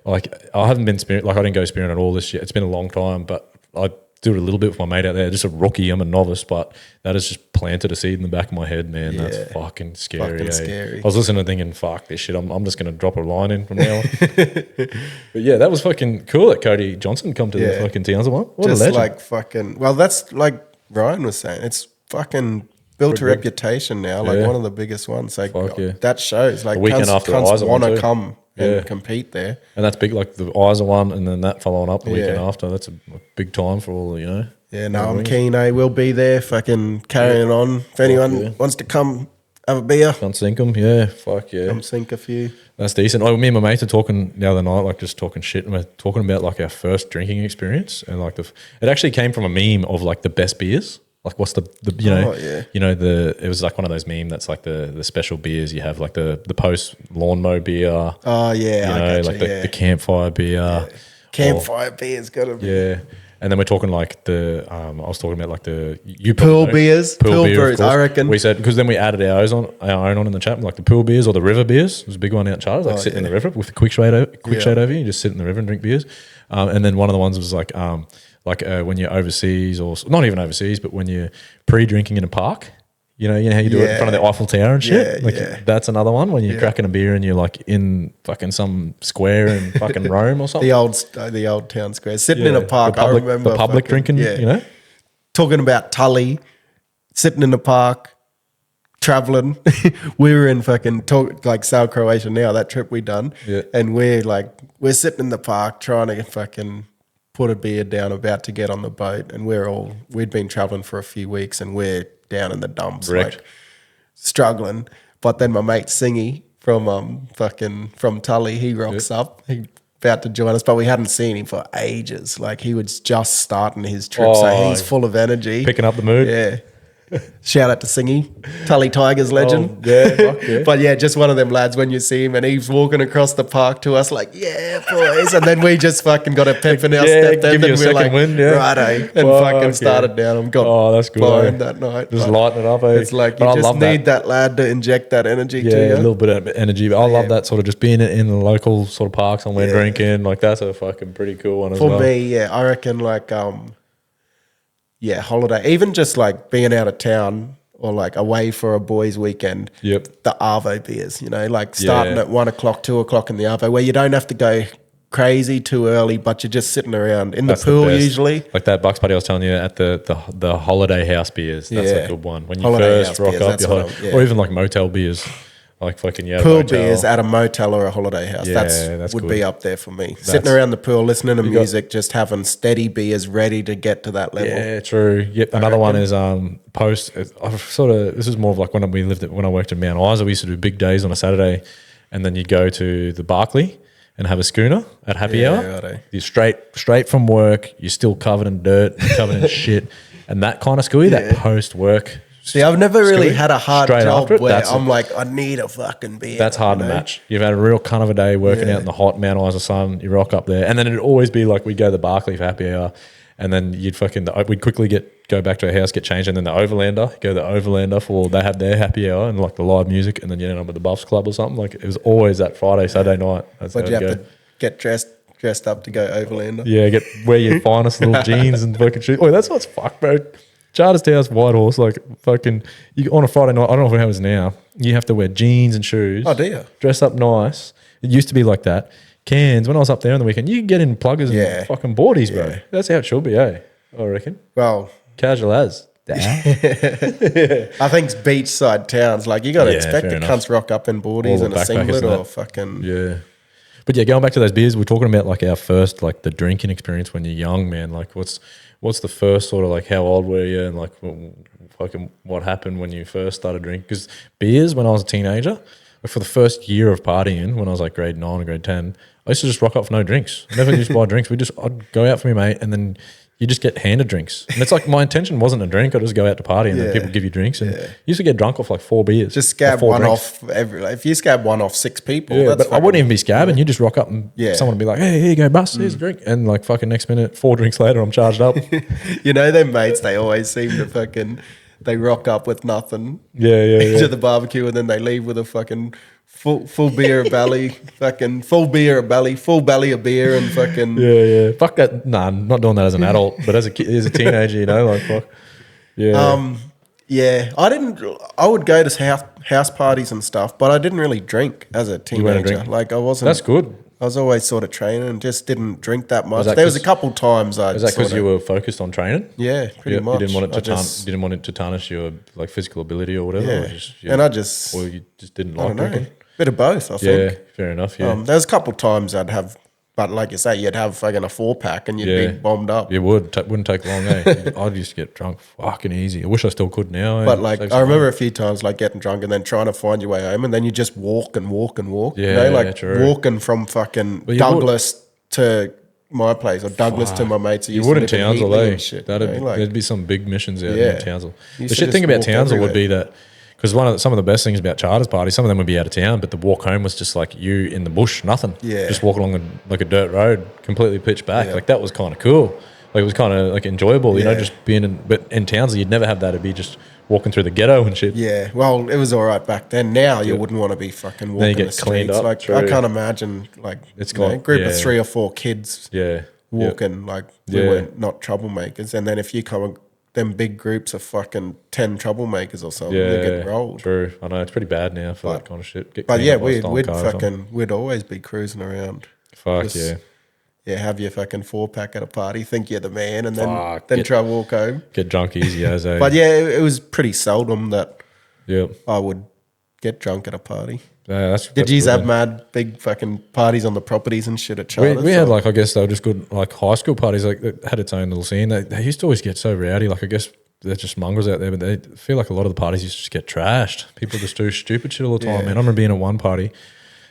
like I haven't been spearing. Like I didn't go spearing at all this year. It's been a long time, but I do it a little bit with my mate out there. Just a rookie. I'm a novice, but that has just planted a seed in the back of my head, man. That's fucking scary. Fucking scary. I was listening thinking, fuck this shit. I'm just gonna drop a line in from now on. But yeah, that was fucking cool that Cody Johnson come to the fucking Townsend one. What Just a legend. like fucking. Well, that's like Ryan was saying. It's fucking built a reputation now. Like one of the biggest ones. Like that shows. Like The weekend after the Eyes want one to too. come and compete there. And that's big. Like the eyes are one, and then that following up the weekend after. That's a big time for all, you know. Yeah, no, I'm keen, eh? We'll be there fucking carrying on. If anyone wants to come have a beer, Come sink them, yeah. Fuck yeah. come sink a few. That's decent. Oh, me and my mates are talking the other night, like just talking shit, and we're talking about like our first drinking experience, and like it actually came from a meme of like the best beers. Like what's the it was like one of those memes that's like the special beers you have, like the post lawn mow beer. Oh yeah, the campfire beer. Campfire beer's gotta be. Yeah. And then we're talking like I was talking about like the pool beers, pool brews. I reckon we said because then we added our own on in the chat, like the pool beers or the river beers. It was a big one out in Charles, like sitting in the river with a quick shade over you, just sit in the river and drink beers. And then one of the ones was like when you're overseas or not even overseas, but when you're pre-drinking in a park. You know how you do it in front of the Eiffel Tower and shit? That's another one when you're cracking a beer and you're like in fucking some square in fucking Rome or something. The old town square. Sitting in a park, I remember. The public drinking, you know? Talking about Tully, sitting in the park, traveling. We were in fucking South Croatia now, that trip we done. Yeah. And we're sitting in the park trying to fucking put a beer down, about to get on the boat. And we'd been traveling for a few weeks and we're down in the dumps, Wrecked. like struggling. But then my mate Singy from Tully, he rocks up. He about to join us, but we hadn't seen him for ages. Like he was just starting his trip, so he's full of energy, picking up the mood. Yeah. Shout out to Singy, Tully Tigers legend. Fuck yeah. But yeah, just one of them lads when you see him and he's walking across the park to us like, yeah, boys. And then we just fucking got a pep in our step. give you a second like, wind, righto. And fucking started down and got that's good. blind that night. Just lighten it up. It's like you just need that lad to inject that energy to you. Yeah, a little bit of energy. But I love that sort of just being in the local sort of park somewhere drinking. Like that's a fucking pretty cool one as well. For me, I reckon like, holiday. Even just like being out of town or like away for a boys' weekend. Yep. The Arvo beers, like starting at 1 o'clock, 2 o'clock in the Arvo, where you don't have to go crazy too early, but you're just sitting around in the pool usually. Like that Bucks Buddy I was telling you at the holiday house beers. That's a good one. When you Holiday first house rock beers, up, or even like motel beers. Like fucking pool beers at a motel or a holiday house. That's would good. be up there for me. Sitting around the pool, listening to music, just having steady beers ready to get to that level. Yeah, true. Yep. Another one is post. I've this is more of like when I worked in Mount Isa. We used to do big days on a Saturday, and then you go to the Barclay and have a schooner at happy hour. Righto. You're straight from work. You're still covered in dirt, covered in shit, and that kind of schoolie. That post work See, I've never really Scooby, had a hard straight job after it, where that's I'm like, I need a fucking beer. That's hard to match. You've had a real cunt of a day working out in the hot Mount Isa sun. You rock up there, and then it'd always be like we'd go to the Barclay for happy hour, and then we'd quickly go back to our house, get changed, and then the Overlander, go to the Overlander for they have their happy hour and like the live music, and then you end up at the Buffs Club or something. Like it was always that Friday, Saturday night. But you have to get dressed up to go Overlander. Yeah, wear your finest little jeans and fucking shoes. Oh, that's what's fucked, bro. Charterstown's Whitehorse, like fucking, on a Friday night, I don't know if it happens now, you have to wear jeans and shoes. Oh, dear. Dress up nice. It used to be like that. Cairns, when I was up there on the weekend, you could get in pluggers and fucking boardies, bro. Yeah. That's how it should be, I reckon. Well, casual as. I think it's beachside towns. Like, you got to expect the cunts rock up in boardies and a singlet or fucking... Yeah. But yeah, going back to those beers, we're talking about like our first, like the drinking experience when you're young, man. Like what's the first sort of like, how old were you, and like fucking what happened when you first started drinking? Because beers, when I was a teenager, like for the first year of partying, when I was like grade 9 or grade 10, I used to just rock up for no drinks. I never used to buy drinks. I'd go out for my mate, and then you just get handed drinks. And it's like my intention wasn't a drink. I'd just go out to party and then people give you drinks. And you used to get drunk off like 4 beers. Just scab one drinks off if you scab one off 6 people. Yeah, but I wouldn't even be scabbing. You just rock up and someone would be like, hey, here you go, bus, here's a drink. And like fucking next minute, 4 drinks later, I'm charged up. You know, them mates, they always seem to fucking, they rock up with nothing. To the barbecue, and then they leave with a fucking full beer belly, fucking full beer belly, full belly of beer, and fucking fuck that. Nah, I'm not doing that as an adult, but as a teenager, you know, like fuck. I would go to house parties and stuff, but I didn't really drink as a teenager. Like I wasn't. That's good. I was always sort of training and just didn't drink that much. There was a couple times I. Is that because you were focused on training? Yeah, pretty much. You didn't want it to tarnish your like physical ability or whatever. Yeah, or you just didn't like drinking. Bit of both, I think. Yeah, fair enough. Yeah, there was a couple times I'd have, but like you say, you'd have fucking a 4-pack and you'd be bombed up. You wouldn't take long. I used to get drunk fucking easy. I wish I still could now. But like I remember a few times like getting drunk and then trying to find your way home, and then you just walk and walk and walk. Yeah, true. Walking from fucking Douglas to my place or Douglas to my mates. You would in Townsville, there'd be some big missions out in Townsville. The shit thing about Townsville would be that. Because some of the best things about charters parties, some of them would be out of town, but the walk home was just like you in the bush, nothing. Yeah. Just walk along like a dirt road, completely pitch black. Like that was kind of cool. Like it was kind of like enjoyable, you know, just being in. But in Townsville, you'd never have that. It'd be just walking through the ghetto and shit. Yeah, well, it was all right back then. Now you wouldn't want to be fucking walking then you get the streets. cleaned up. Like I can't imagine like a group of 3 or 4 kids. Walking like we were not troublemakers, and then if you come. Them big groups of fucking 10 troublemakers or something, they get rolled. True, I know it's pretty bad now for that kind of shit. We'd always be cruising around. Have your fucking 4-pack at a party, think you're the man, and then try to walk home. Get drunk easy as a. But it was pretty seldom that I would get drunk at a party. Yeah, Did you have mad big fucking parties on the properties and shit at charters? We had like, I guess they were just good like high school parties, like that had its own little scene. They used to always get so rowdy. Like I guess they're just mongrels out there, but they feel like a lot of the parties used to just get trashed. People just do stupid shit all the time. Man, I remember being at one party,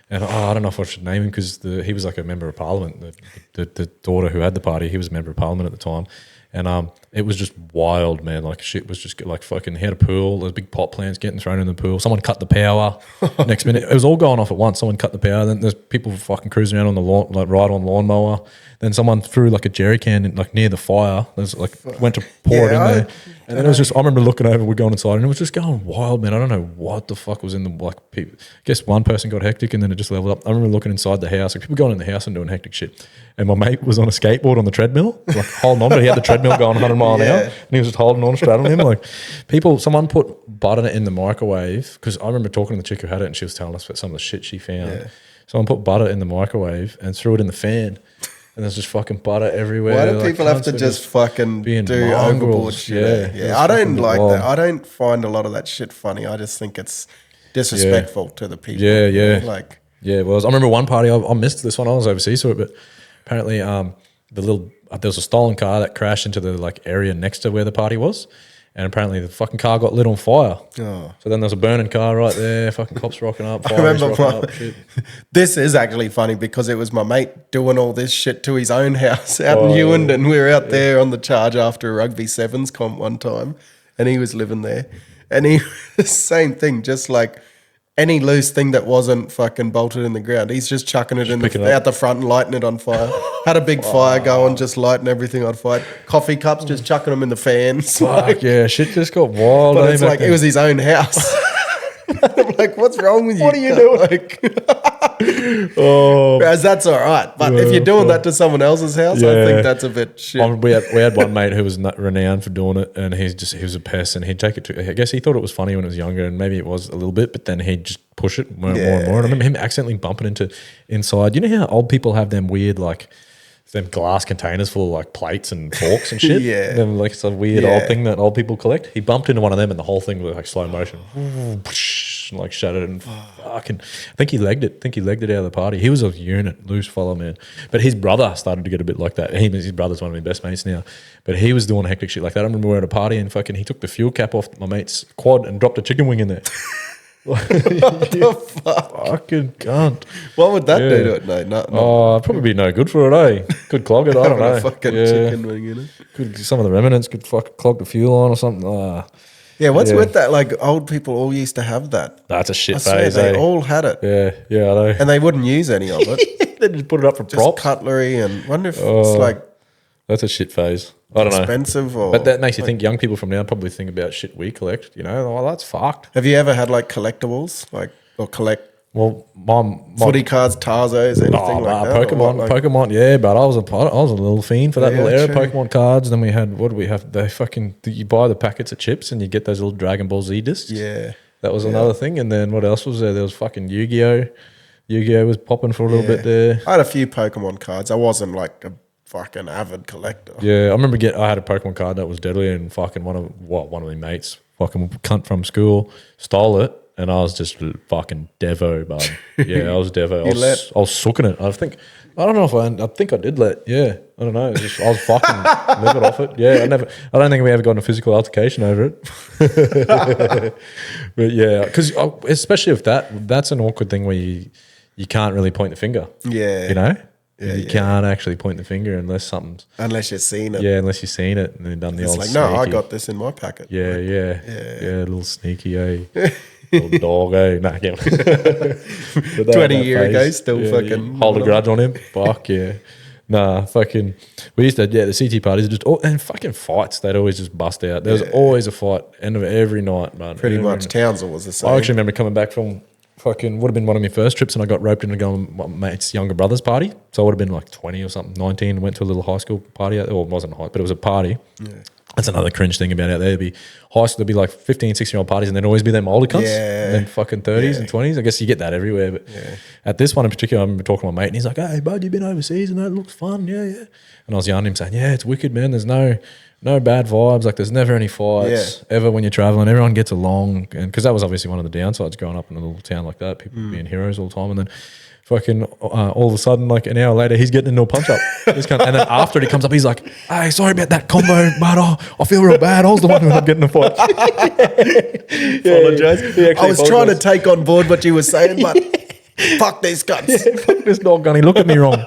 and I don't know if I should name him because he was like a member of parliament. The daughter who had the party, he was a member of parliament at the time. And it was just wild, man. Like shit was just like fucking. He had a pool. There's big pot plants getting thrown in the pool. Someone cut the power. Next minute, it was all going off at once. Someone cut the power. Then there's people fucking cruising around on the lawn, like ride on lawnmower. Then someone threw like a jerry can in, like near the fire. There's like went to pour it in there. And then it was just. I remember looking over. We're going inside, and it was just going wild, man. I don't know what the fuck was in the like. People. I guess one person got hectic, and then it just leveled up. I remember looking inside the house. Like people going in the house and doing hectic shit. And my mate was on a skateboard on the treadmill, like holding on, but he had the treadmill going 100 mile an hour, and he was just holding on, straddling him. Like someone put butter in the microwave, because I remember talking to the chick who had it, and she was telling us about some of the shit she found. Yeah. Someone put butter in the microwave and threw it in the fan, and there's just fucking butter everywhere. Why do people have to just fucking do overboard shit? Yeah. I don't like that. I don't find a lot of that shit funny. I just think it's disrespectful to the people. Yeah. It was. I remember one party, I missed this one. I was overseas for it, but apparently there was a stolen car that crashed into the like area next to where the party was, and apparently the fucking car got lit on fire. So then there was a burning car right there. Fucking cops rocking up. I remember this is actually funny because it was my mate doing all this shit to his own house out in Newend, and we were out there on the charge after a rugby sevens comp one time. and he was living there, and he same thing, just like any loose thing that wasn't fucking bolted in the ground, he's just chucking it out the front and lighting it on fire. Had a big fire going, just lighting everything on fire. Coffee cups, just chucking them in the fans. Fuck yeah, shit just got wild. But it's like it was his own house. I'm like, what's wrong with you? What are you doing? Like, whereas that's all right. But if you're doing that to someone else's house, I think that's a bit shit. We had one mate who was renowned for doing it, and he was a pest, and he'd take it to. I guess he thought it was funny when he was younger, and maybe it was a little bit, but then he'd just push it more and more and more. And I remember him accidentally bumping into inside. You know how old people have them weird like them glass containers full of like plates and forks and shit. Yeah, them, like it's a weird old thing that old people collect. He bumped into one of them, and the whole thing was like slow motion, and like shattered. And fucking, I think he legged it. Out of the party. He was a unit, loose fellow, man. But his brother started to get a bit like that. His brother's one of my best mates now. But he was doing hectic shit like that. I remember we were at a party and fucking he took the fuel cap off my mate's quad and dropped a chicken wing in there. What the fuck? Fucking cunt. What would that do to it? No, nothing. Oh, probably be no good for it, eh? Could clog it, I don't know. A fucking chicken wing in it. Some of the remnants could fucking clog the fuel on or something. Yeah, what's with that? Like old people all used to have that. That's a shit I swear phase, they all had it. Yeah, I know. And they wouldn't use any of it. They just put it up for Just props. cutlery and wonder if it's like That's a shit phase. I don't know. Expensive or... But that makes you think young people from now probably think about shit we collect, you know? Well, that's fucked. Have you ever had like collectibles? Or collect Well, my footy cards, Tarzos, anything like that? Pokemon, yeah, but I was a little fiend for that little era. true. Pokemon cards. Then we had, what do we have? You buy the packets of chips and you get those little Dragon Ball Z discs. Yeah. That was another thing. And then what else was there? There was fucking Yu-Gi-Oh! Yu-Gi-Oh! Was popping for a little bit there. I had a few Pokemon cards. I wasn't like a fucking avid collector. Yeah, I remember I had a Pokemon card that was deadly, and fucking one of my mates, fucking cunt from school, stole it, and I was just fucking devo, bud. Yeah, I was devo. I was sucking it. I think I did let. Yeah, I don't know. I was fucking livid off it. Yeah, I don't think we ever got in a physical altercation over it. But yeah, because especially if that's an awkward thing where you can't really point the finger. Yeah, you know. Yeah, you can't actually point the finger unless you've seen it. Yeah, unless you've seen it and then done the old like, sneaky. no, I got this in my packet. Yeah, a little sneaky, little dog, Nah, 20 years ago, still fucking... Hold a grudge on him. Fuck, yeah. Nah, fucking... We used to, the CT parties, and fucking fights, they'd always just bust out. There was always a fight, end of every night, man. Pretty much. Townsville was the same. I actually remember coming back from... Fucking would have been one of my first trips, and I got roped into going to my mate's younger brother's party. So I would have been like 20 or something, 19. Went to a little high school party, it wasn't high, but it was a party. Yeah. That's another cringe thing about out there. There'd be high school, there'd be like 15, 16-year-old parties, and there'd always be them older cunts. Yeah. And then fucking 30s and 20s. I guess you get that everywhere. But at this one in particular, I remember talking to my mate, and he's like, "Hey, bud, you've been overseas and that looks fun." Yeah. And I was yelling at him saying, "Yeah, it's wicked, man. There's no bad vibes. Like, there's never any fights ever when you're traveling. Everyone gets along." And because that was obviously one of the downsides growing up in a little town like that, people being heroes all the time. And then fucking all of a sudden, like an hour later, he's getting into a punch up. And then after it, he comes up, he's like, "Hey, sorry about that combo, but I feel real bad. I was the one who ended up getting in a fight." Apologise. I was trying to take on board what you were saying, but fuck these guts. Fuck this dog gun. He looked at me wrong.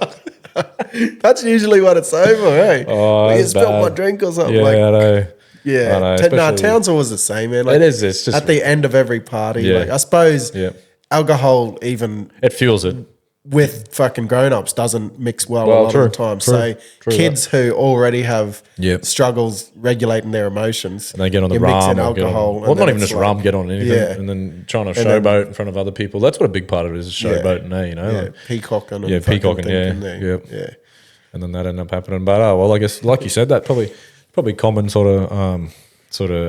That's usually what it's over, hey? Oh, you spilled my drink or something. Yeah, I know. Yeah. I know, Townsville was the same, man. Like, it is. It's just at the end of every party. Like, I suppose alcohol even... It fuels it. With fucking grown-ups doesn't mix well a lot of the time. So kids who already have struggles regulating their emotions, and they get on the rum, mix in alcohol, well, not even just rum, get on anything, and then trying to showboat in front of other people. That's what a big part of it is showboating, you know, like, peacocking, and peacocking, yeah. And then that ended up happening. But well, I guess like you said, that probably common sort of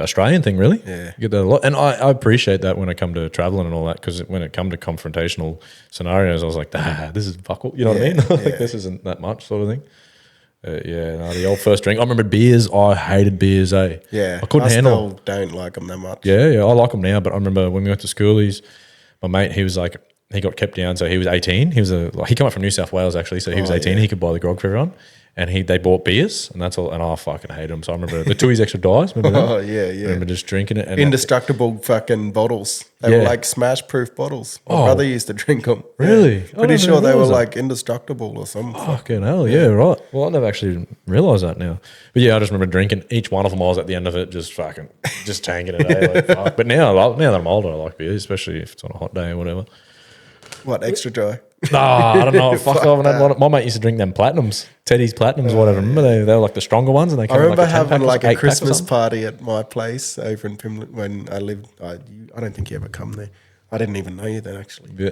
Australian thing, really. Yeah, you get that a lot, and I appreciate that when I come to traveling and all that, because when it come to confrontational scenarios, I was like, this is buckle, you know what I mean? Like, this isn't that much sort of thing. The old first drink. I remember beers. I hated beers. Yeah, I couldn't handle. Still don't like them that much. Yeah, I like them now, but I remember when we went to schoolies, my mate, he was like, he got kept down, so he was 18. He came up from New South Wales actually, so he was 18. He could buy the grog for everyone. and they bought beers, and that's all. And I fucking hate them. So I remember the Tui's Extra Dice. Remember that? Oh yeah, I remember just drinking it. And indestructible fucking bottles. They were like smash-proof bottles. My brother used to drink them. Really? Yeah. Pretty sure they were like indestructible or something. Fucking hell, yeah, right. Well, I never actually realised that now. But yeah, I just remember drinking each one of them. I was at the end of it, just fucking, just tanking it. Like, fuck. But now that I'm older, I like beer, especially if it's on a hot day or whatever. What, extra dry? Nah, I don't know. Fuck, I haven't had one. My mate used to drink them Platinums, Teddy's Platinums, whatever. Remember they were like the stronger ones, and they came I remember in like a 10 having like a 8 pack or Christmas something. party at my place over in Pimlico when I lived. I don't think you ever come there. I didn't even know you then, actually. Yeah.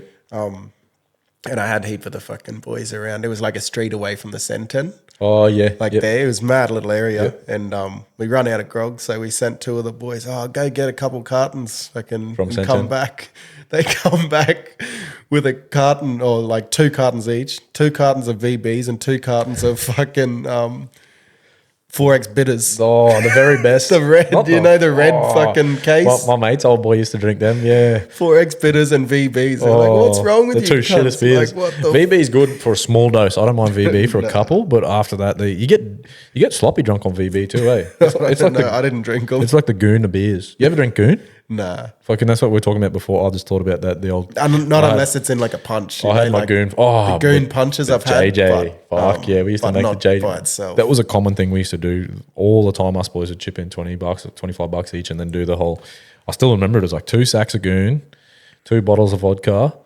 And I had a heap of the fucking boys around. It was like a street away from the Centon. Oh yeah, Like there, it was a mad little area, and we run out of grog, so we sent 2 of the boys. Oh, go get a couple cartons, fucking, From and Centon? come back. They come back with a carton or like 2 cartons each, 2 cartons of VBs and 2 cartons of fucking 4X bitters. Oh, the very best. The red, Not you know, the red fucking case. My mate's old boy used to drink them. Yeah. 4X bitters and VBs. They're like, what's wrong with the you? two shittest cunts? beers? Like, what the VB is good for a small dose. I don't mind VB for a couple, but after that, you get sloppy drunk on VB too, eh? It's like I didn't drink them. it's like the Goon of beers. You ever drink Goon? Nah. Fucking, that's what we were talking about before. I just thought about that. The old. Not unless it's in like a punch. I had my Goon. Oh, the Goon punches I've had. JJ. but, Fuck yeah, we used to but make the not JJ. by itself. That was a common thing we used to do all the time. Us boys would chip in $20 or $25 each, and then do the whole. I still remember it was like 2 sacks of Goon, 2 bottles of vodka.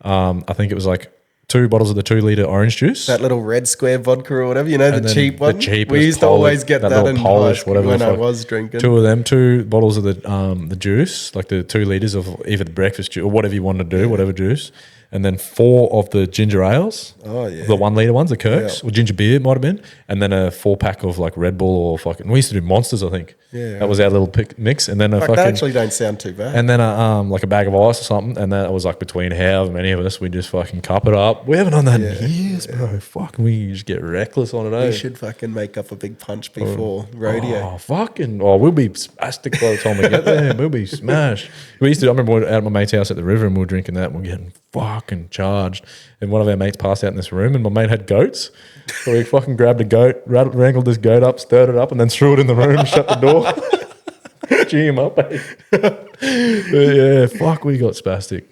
I think it was like 2 bottles of the 2-liter orange juice. That little red square vodka or whatever, you know, And the then cheap one. The cheap we used to always get that little in Polish, high whatever when the I fuck. was drinking. 2 of them, 2 bottles of the juice, like the 2 liters of either the breakfast juice or whatever you want to do, whatever juice. And then 4 of the ginger ales. Oh, yeah. The 1 liter ones, the Kirks, or ginger beer, it might have been. And then a 4-pack of like Red Bull or fucking. We used to do Monsters, I think. Yeah. That was our little mix. And then a Like, fucking. that actually don't sound too bad. And then like a bag of ice or something, and that was like between however many of us, we just fucking cup it up. We haven't done that in years, bro. Fucking, we just get reckless on it. we Eh? should fucking make up a big punch before rodeo. Oh, fucking! Oh, we'll be spastic by the time we get there. We'll be smashed. We used to. I remember we were out at my mate's house at the river, and we were drinking that, and we we're getting fucking charged. And one of our mates passed out in this room, and my mate had goats, so we fucking grabbed a goat, wrangled this goat up, stirred it up, and then threw it in the room, shut the door. G him up, eh? But yeah, fuck, we got spastic.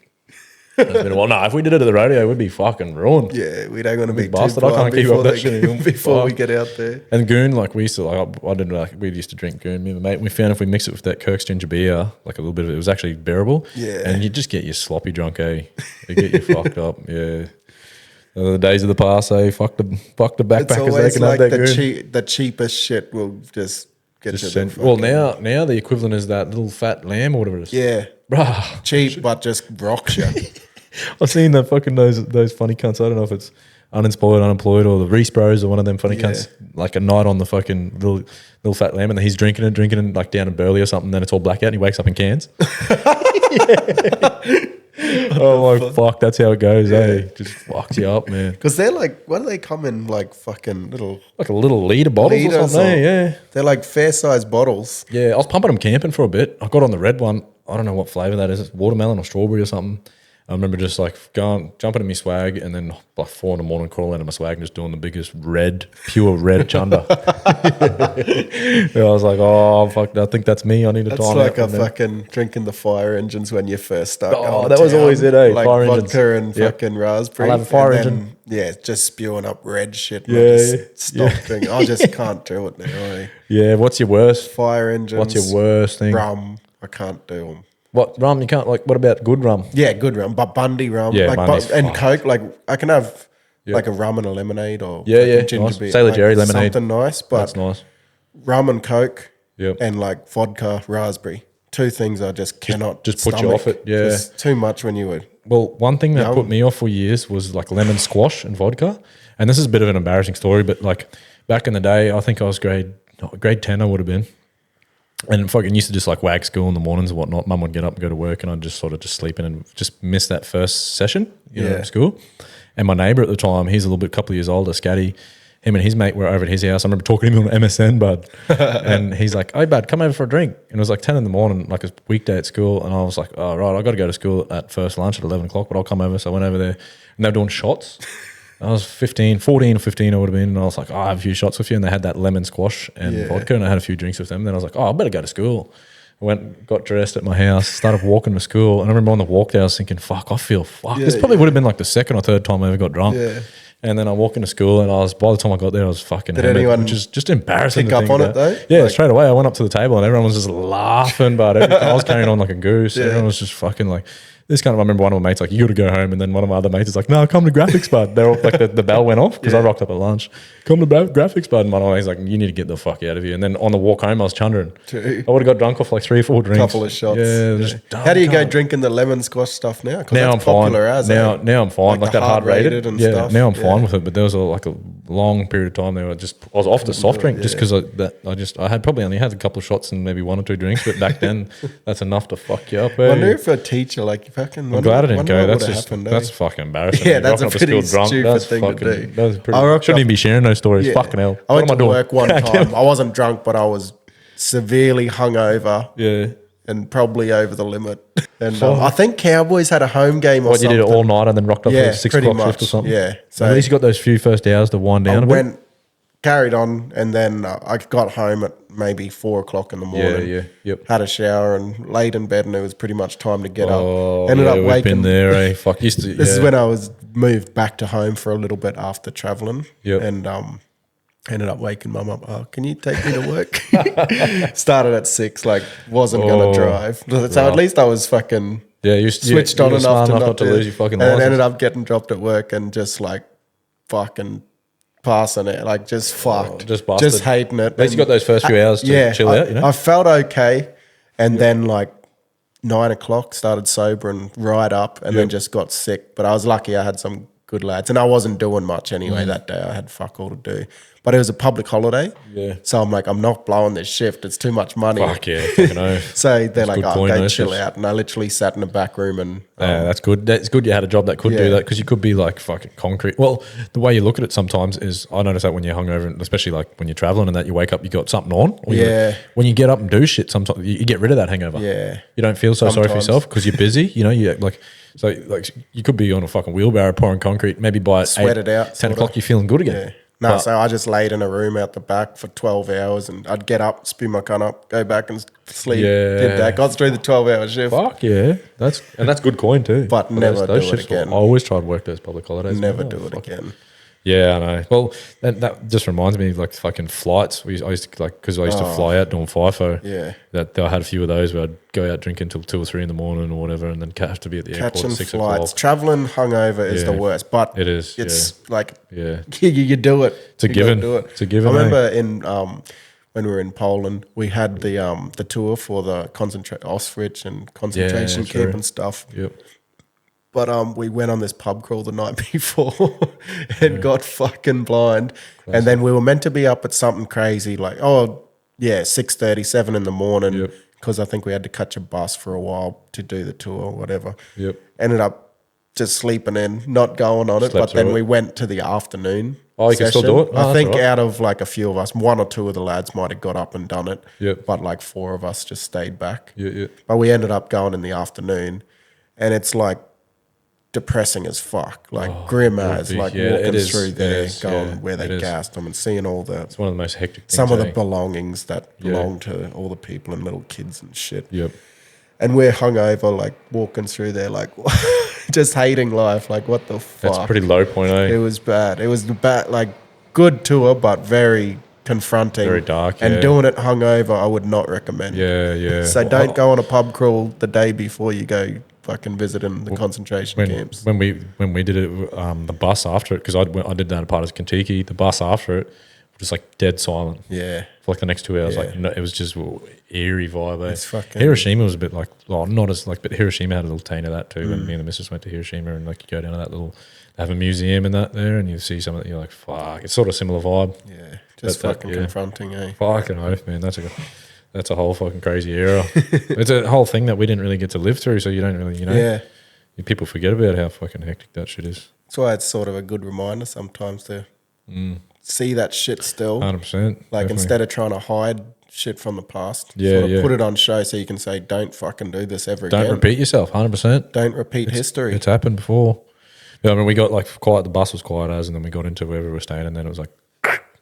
It's been a while. No, if we did it at the rodeo, we'd be fucking ruined. Yeah, we don't want to be too bastard. I can't keep up that shit anymore. before we Fuck. get out there. And Goon, like we used to, like I didn't like. We used to drink Goon. Me and my mate. We found if we mix it with that Kirk's ginger beer, like a little bit of it, was actually bearable. Yeah. And you just get you sloppy drunk, eh? You get you fucked up. Yeah. The days of the past, eh? Fuck the It's backpackers. They always can like have that Goon. the cheapest shit will just get Just you. send, the well, fucking- now the equivalent is that little fat lamb or whatever it is. yeah, Bruh. cheap but just rocks you. I've seen that fucking those funny cunts. I don't know if it's unemployed, or the Reese Bros or one of them funny cunts. Like a night on the fucking little fat lamb, and then he's drinking it like down in Burley or something. Then it's all blackout, and he wakes up in cans. Oh my fuck, that's how it goes. Eh? Just fucks you up, man. Because they're like, what do they come in like fucking little? Like a little liter bottles or Liters something. or- Yeah, They're like fair sized bottles. yeah. I was pumping them camping for a bit. I got on the red one. I don't know what flavor that is. It's watermelon or strawberry or something. I remember just like jumping in my swag, and then like 4 in the morning crawling out of my swag and just doing the biggest pure red chunder. Yeah, I was like, oh fuck, I think that's me. I need to That's time like a out from there. fucking drinking the fire engines when you first start. Oh, going that to was town. always it, eh? Like Fire vodka engines. and Yep. fucking raspberry. I'll have a fire and then, engine. Yeah, just spewing up red shit. Yeah, Yeah, yeah. stop drinking. I just can't do it now. Eh? Yeah, what's your worst? Fire engines. What's your worst thing? Rum. I can't do them. What rum? You can't like. What about good rum? Yeah, good rum, but Bundy rum. Yeah, like, Bundy's and fucked. Coke. Like I can have like a rum and a lemonade or Yeah, fucking yeah, ginger nice. beer. Sailor like, Jerry lemonade. Something nice, but That's nice. rum and Coke. Yep. And like vodka, raspberry. 2 things I just cannot just put you stomach. off it, yeah. It's too much when you were. Well, one thing that Yum. put me off for years was like lemon squash and vodka. And this is a bit of an embarrassing story, but like back in the day, I think I was grade 10, I would have been. And fucking used to just like wag school in the mornings and whatnot. Mum would get up and go to work, and I'd just sort of just sleep in and just miss that first session, you know, Yeah. at school. And my neighbour at the time, he's a couple of years older, Scatty. Him and his mate were over at his house. I remember talking to him on MSN, bud. And he's like, "Hey, bud, come over for a drink." And it was like 10 in the morning, like a weekday at school. And I was like, "Oh, right, I got to go to school at first lunch at 11 o'clock, but I'll come over." So I went over there, and they were doing shots. I was 14 or 15 I would have been, and I was like, I have a few shots with you, and they had that lemon squash and vodka, and I had a few drinks with them. Then I was like, I better go to school. I went, got dressed at my house, started walking to school, and I remember on the walk there I was thinking, fuck, I feel fucked. This probably would have been like the second or third time I ever got drunk. Yeah. And then I walked into school, and by the time I got there, I was fucking hammered, anyone which is just embarrassing. pick up on it though? Yeah, like, straight away I went up to the table and everyone was just laughing, but I was carrying on like a goose. Everyone was just fucking like, this kind of, I remember one of my mates like, you got to go home, and then one of my other mates is like, no, come to graphics bud. They're all like, the bell went off because I rocked up at lunch. Come to graphics bud, and my mate's like, you need to get the fuck out of here. And then on the walk home, I was chundering. I would have got drunk off like 3 or 4 drinks. Couple of shots. Yeah. Just how do you go drinking the lemon squash stuff now? Now I'm fine. Now I'm fine. Like that hard rated and stuff. Now I'm fine with it. But there was a long period of time there. I was off the soft drink just because I had probably only had a couple of shots and maybe 1 or 2 drinks. But back then, that's enough to fuck you up. I wonder if a teacher like fucking. I'm glad I didn't go. That's fucking embarrassing. Yeah, that's a pretty stupid thing to do. Shouldn't even be sharing those stories. Fucking hell. I went to work one time. I wasn't drunk, but I was severely hungover. Yeah. And probably over the limit. And I think Cowboys had a home game or something. You did it all night and then rocked up for 6 o'clock shift or something? Yeah. So at least you got those few first hours to wind down a bit. Carried on, and then I got home at maybe 4 o'clock in the morning. Had a shower and laid in bed, and it was pretty much time to get up. Ended up waking. Been there, eh? Fuck. This is when I was moved back to home for a little bit after traveling. And ended up waking mum up. Oh, can you take me to work? Started at 6, like wasn't gonna drive. So at least I was fucking switched on enough to not to lose your fucking license. And ended up getting dropped at work and just like fucking passing it, like just fucked, just hating it. At least you got those first few hours to chill out. You know, I felt okay, and then like 9 o'clock started sobering right up, and then just got sick. But I was lucky; I had some good lads, and I wasn't doing much anyway that day. I had fuck all to do. But it was a public holiday, so I'm like, I'm not blowing this shift. It's too much money. Fuck yeah, fucking know. So they're like, go chill out, and I literally sat in the back room and. That's good. That's good. You had a job that could do that, because you could be like fucking concrete. Well, the way you look at it sometimes is, I notice that when you're hungover, especially like when you're traveling and that, you wake up, you got something on. Or when you get up and do shit, sometimes you get rid of that hangover. Yeah. You don't feel so sorry for yourself because you're busy. You know, you like. So like you could be on a fucking wheelbarrow pouring concrete. Maybe by 10 o'clock, you're feeling good again. Yeah. No, so I just laid in a room out the back for 12 hours, and I'd get up, spew my cunt up, go back and sleep. Did that. Got through the 12-hour shift. Fuck yeah. That's good coin too. But never do it again. I always try to work those public holidays. Never do it again. Yeah, I know. Well, that just reminds me of like fucking flights. I used to because I used to fly out doing FIFO. Yeah. That I had a few of those where I'd go out drinking till 2 or 3 in the morning or whatever, and then have to be at the airport at 6 o'clock. Traveling hungover is the worst, but it is. It's like you do it. It's a given. It's a given. I remember in when we were in Poland, we had the tour for the Auschwitz and concentration camp and stuff. Yep. But we went on this pub crawl the night before and got fucking blind. Classic. And then we were meant to be up at something crazy, like 6:30, 7 in the morning, because I think we had to catch a bus for a while to do the tour or whatever. Yep. Ended up just sleeping in, not going on it. But then we went to the afternoon. Oh, you can still do it? I think out of like a few of us, 1 or 2 of the lads might have got up and done it. Yep. But like 4 of us just stayed back. Yeah. But we ended up going in the afternoon, and it's like depressing as fuck, like grim as, like walking through there, going where they gassed them and seeing all the. It's one of the most hectic things. Some of the belongings that belong to all the people and little kids and shit. Yep. And we're hungover, like walking through there, like just hating life. Like, what the fuck? That's a pretty low point, eh? It was bad. It was bad, like good tour, but very confronting, very dark. And doing it hungover, I would not recommend. Yeah. So don't go on a pub crawl the day before you go fucking visiting the concentration camps. When we did it, the bus after it, because I did that part as Kentucky, the bus after it was just like dead silent. Yeah. For like the next 2 hours, it was just eerie vibe. Eh? It's fucking Hiroshima was a bit like, not as like, but Hiroshima had a little taint of that too. When me and the missus went to Hiroshima, and like you go down to that little, they have a museum and that there, and you see some of it, you're like, fuck, it's sort of similar vibe. Yeah. Just fucking confronting, eh? Fucking oath, man. That's a whole fucking crazy era. It's a whole thing that we didn't really get to live through, so you don't really, people forget about how fucking hectic that shit is. That's why it's sort of a good reminder sometimes to see that shit still. 100%. Like definitely. Instead of trying to hide shit from the past, put it on show so you can say, don't fucking do this ever again. Don't repeat yourself, 100%. Don't repeat history. It's happened before. Yeah, I mean, we got like quiet. The bus was quiet as, and then we got into wherever we were staying, and then it was like,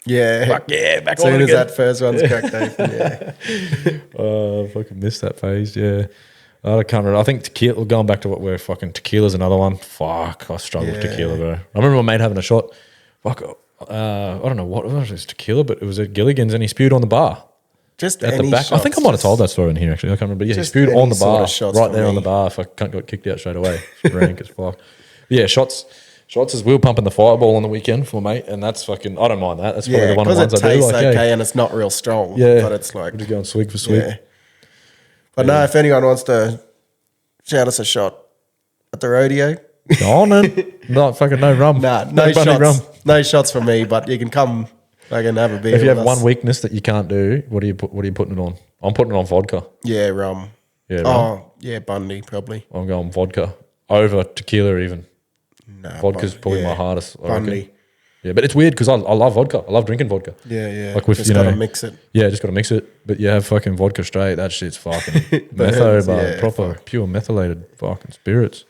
Yeah. fuck yeah, back As on soon as again. that first one's cracked open, yeah. I fucking missed that phase. Yeah, I can't remember. I think tequila. Going back to what we're fucking tequila's another one. Fuck, I struggle with tequila, bro. I remember my mate having a shot. Fuck, I don't know what it was tequila, but it was at Gilligan's, and he spewed on the bar. Just At any the back, I think I might have told that story in here actually. I can't remember. But yeah, he just spewed any on the sort bar, of shots right for there on me. the bar. If I can't got kicked out straight away, it's rank as fuck. But yeah, shots is we were pumping the fireball on the weekend for mate, and that's fucking. I don't mind that. That's probably Yeah, the one of because the it ones I do. tastes Like, okay yeah, and it's not real strong. yeah, But it's like, we're just going swig for swig. yeah. But no, if anyone wants to shout us a shot at the rodeo, Go on then. Not fucking no rum. nah, no bloody shots. rum. No shots from me, but you can come fucking have a beer. If you have with one us. weakness that you can't do, what are you putting it on? I'm putting it on vodka. Yeah, rum. Yeah, rum. Oh, yeah, Bundy, probably. I'm going vodka over tequila even. Nah, Vodka's Bundy, probably yeah. my hardest. I reckon. Bundy. Yeah, but it's weird because I love vodka. I love drinking vodka. Yeah, yeah. Like with, just you know, gotta mix it. Yeah, just got to mix it. But you have fucking vodka straight. That shit's fucking Burns, proper pure methylated fucking spirits.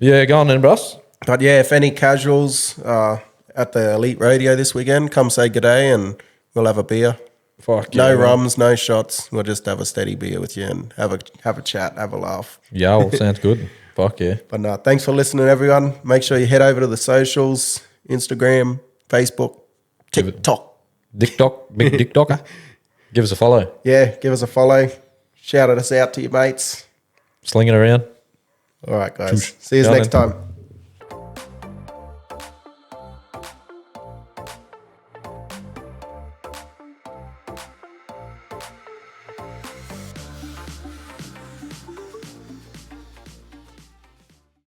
Yeah, go on then, Bruss. But yeah, if any casuals at the Elite Rodeo this weekend, come say good day and we'll have a beer. Fuck No yeah, rums, no shots. We'll just have a steady beer with you and have a chat, have a laugh. Yeah, well, sounds good. Fuck yeah. But no, thanks for listening, everyone. Make sure you head over to the socials, Instagram, Facebook, Give it- TikTok. Big Dick Docker. Give us a follow. Yeah, give us a follow. Shout us out to your mates. Sling it around. All right, guys. See you Yeah, next man. time.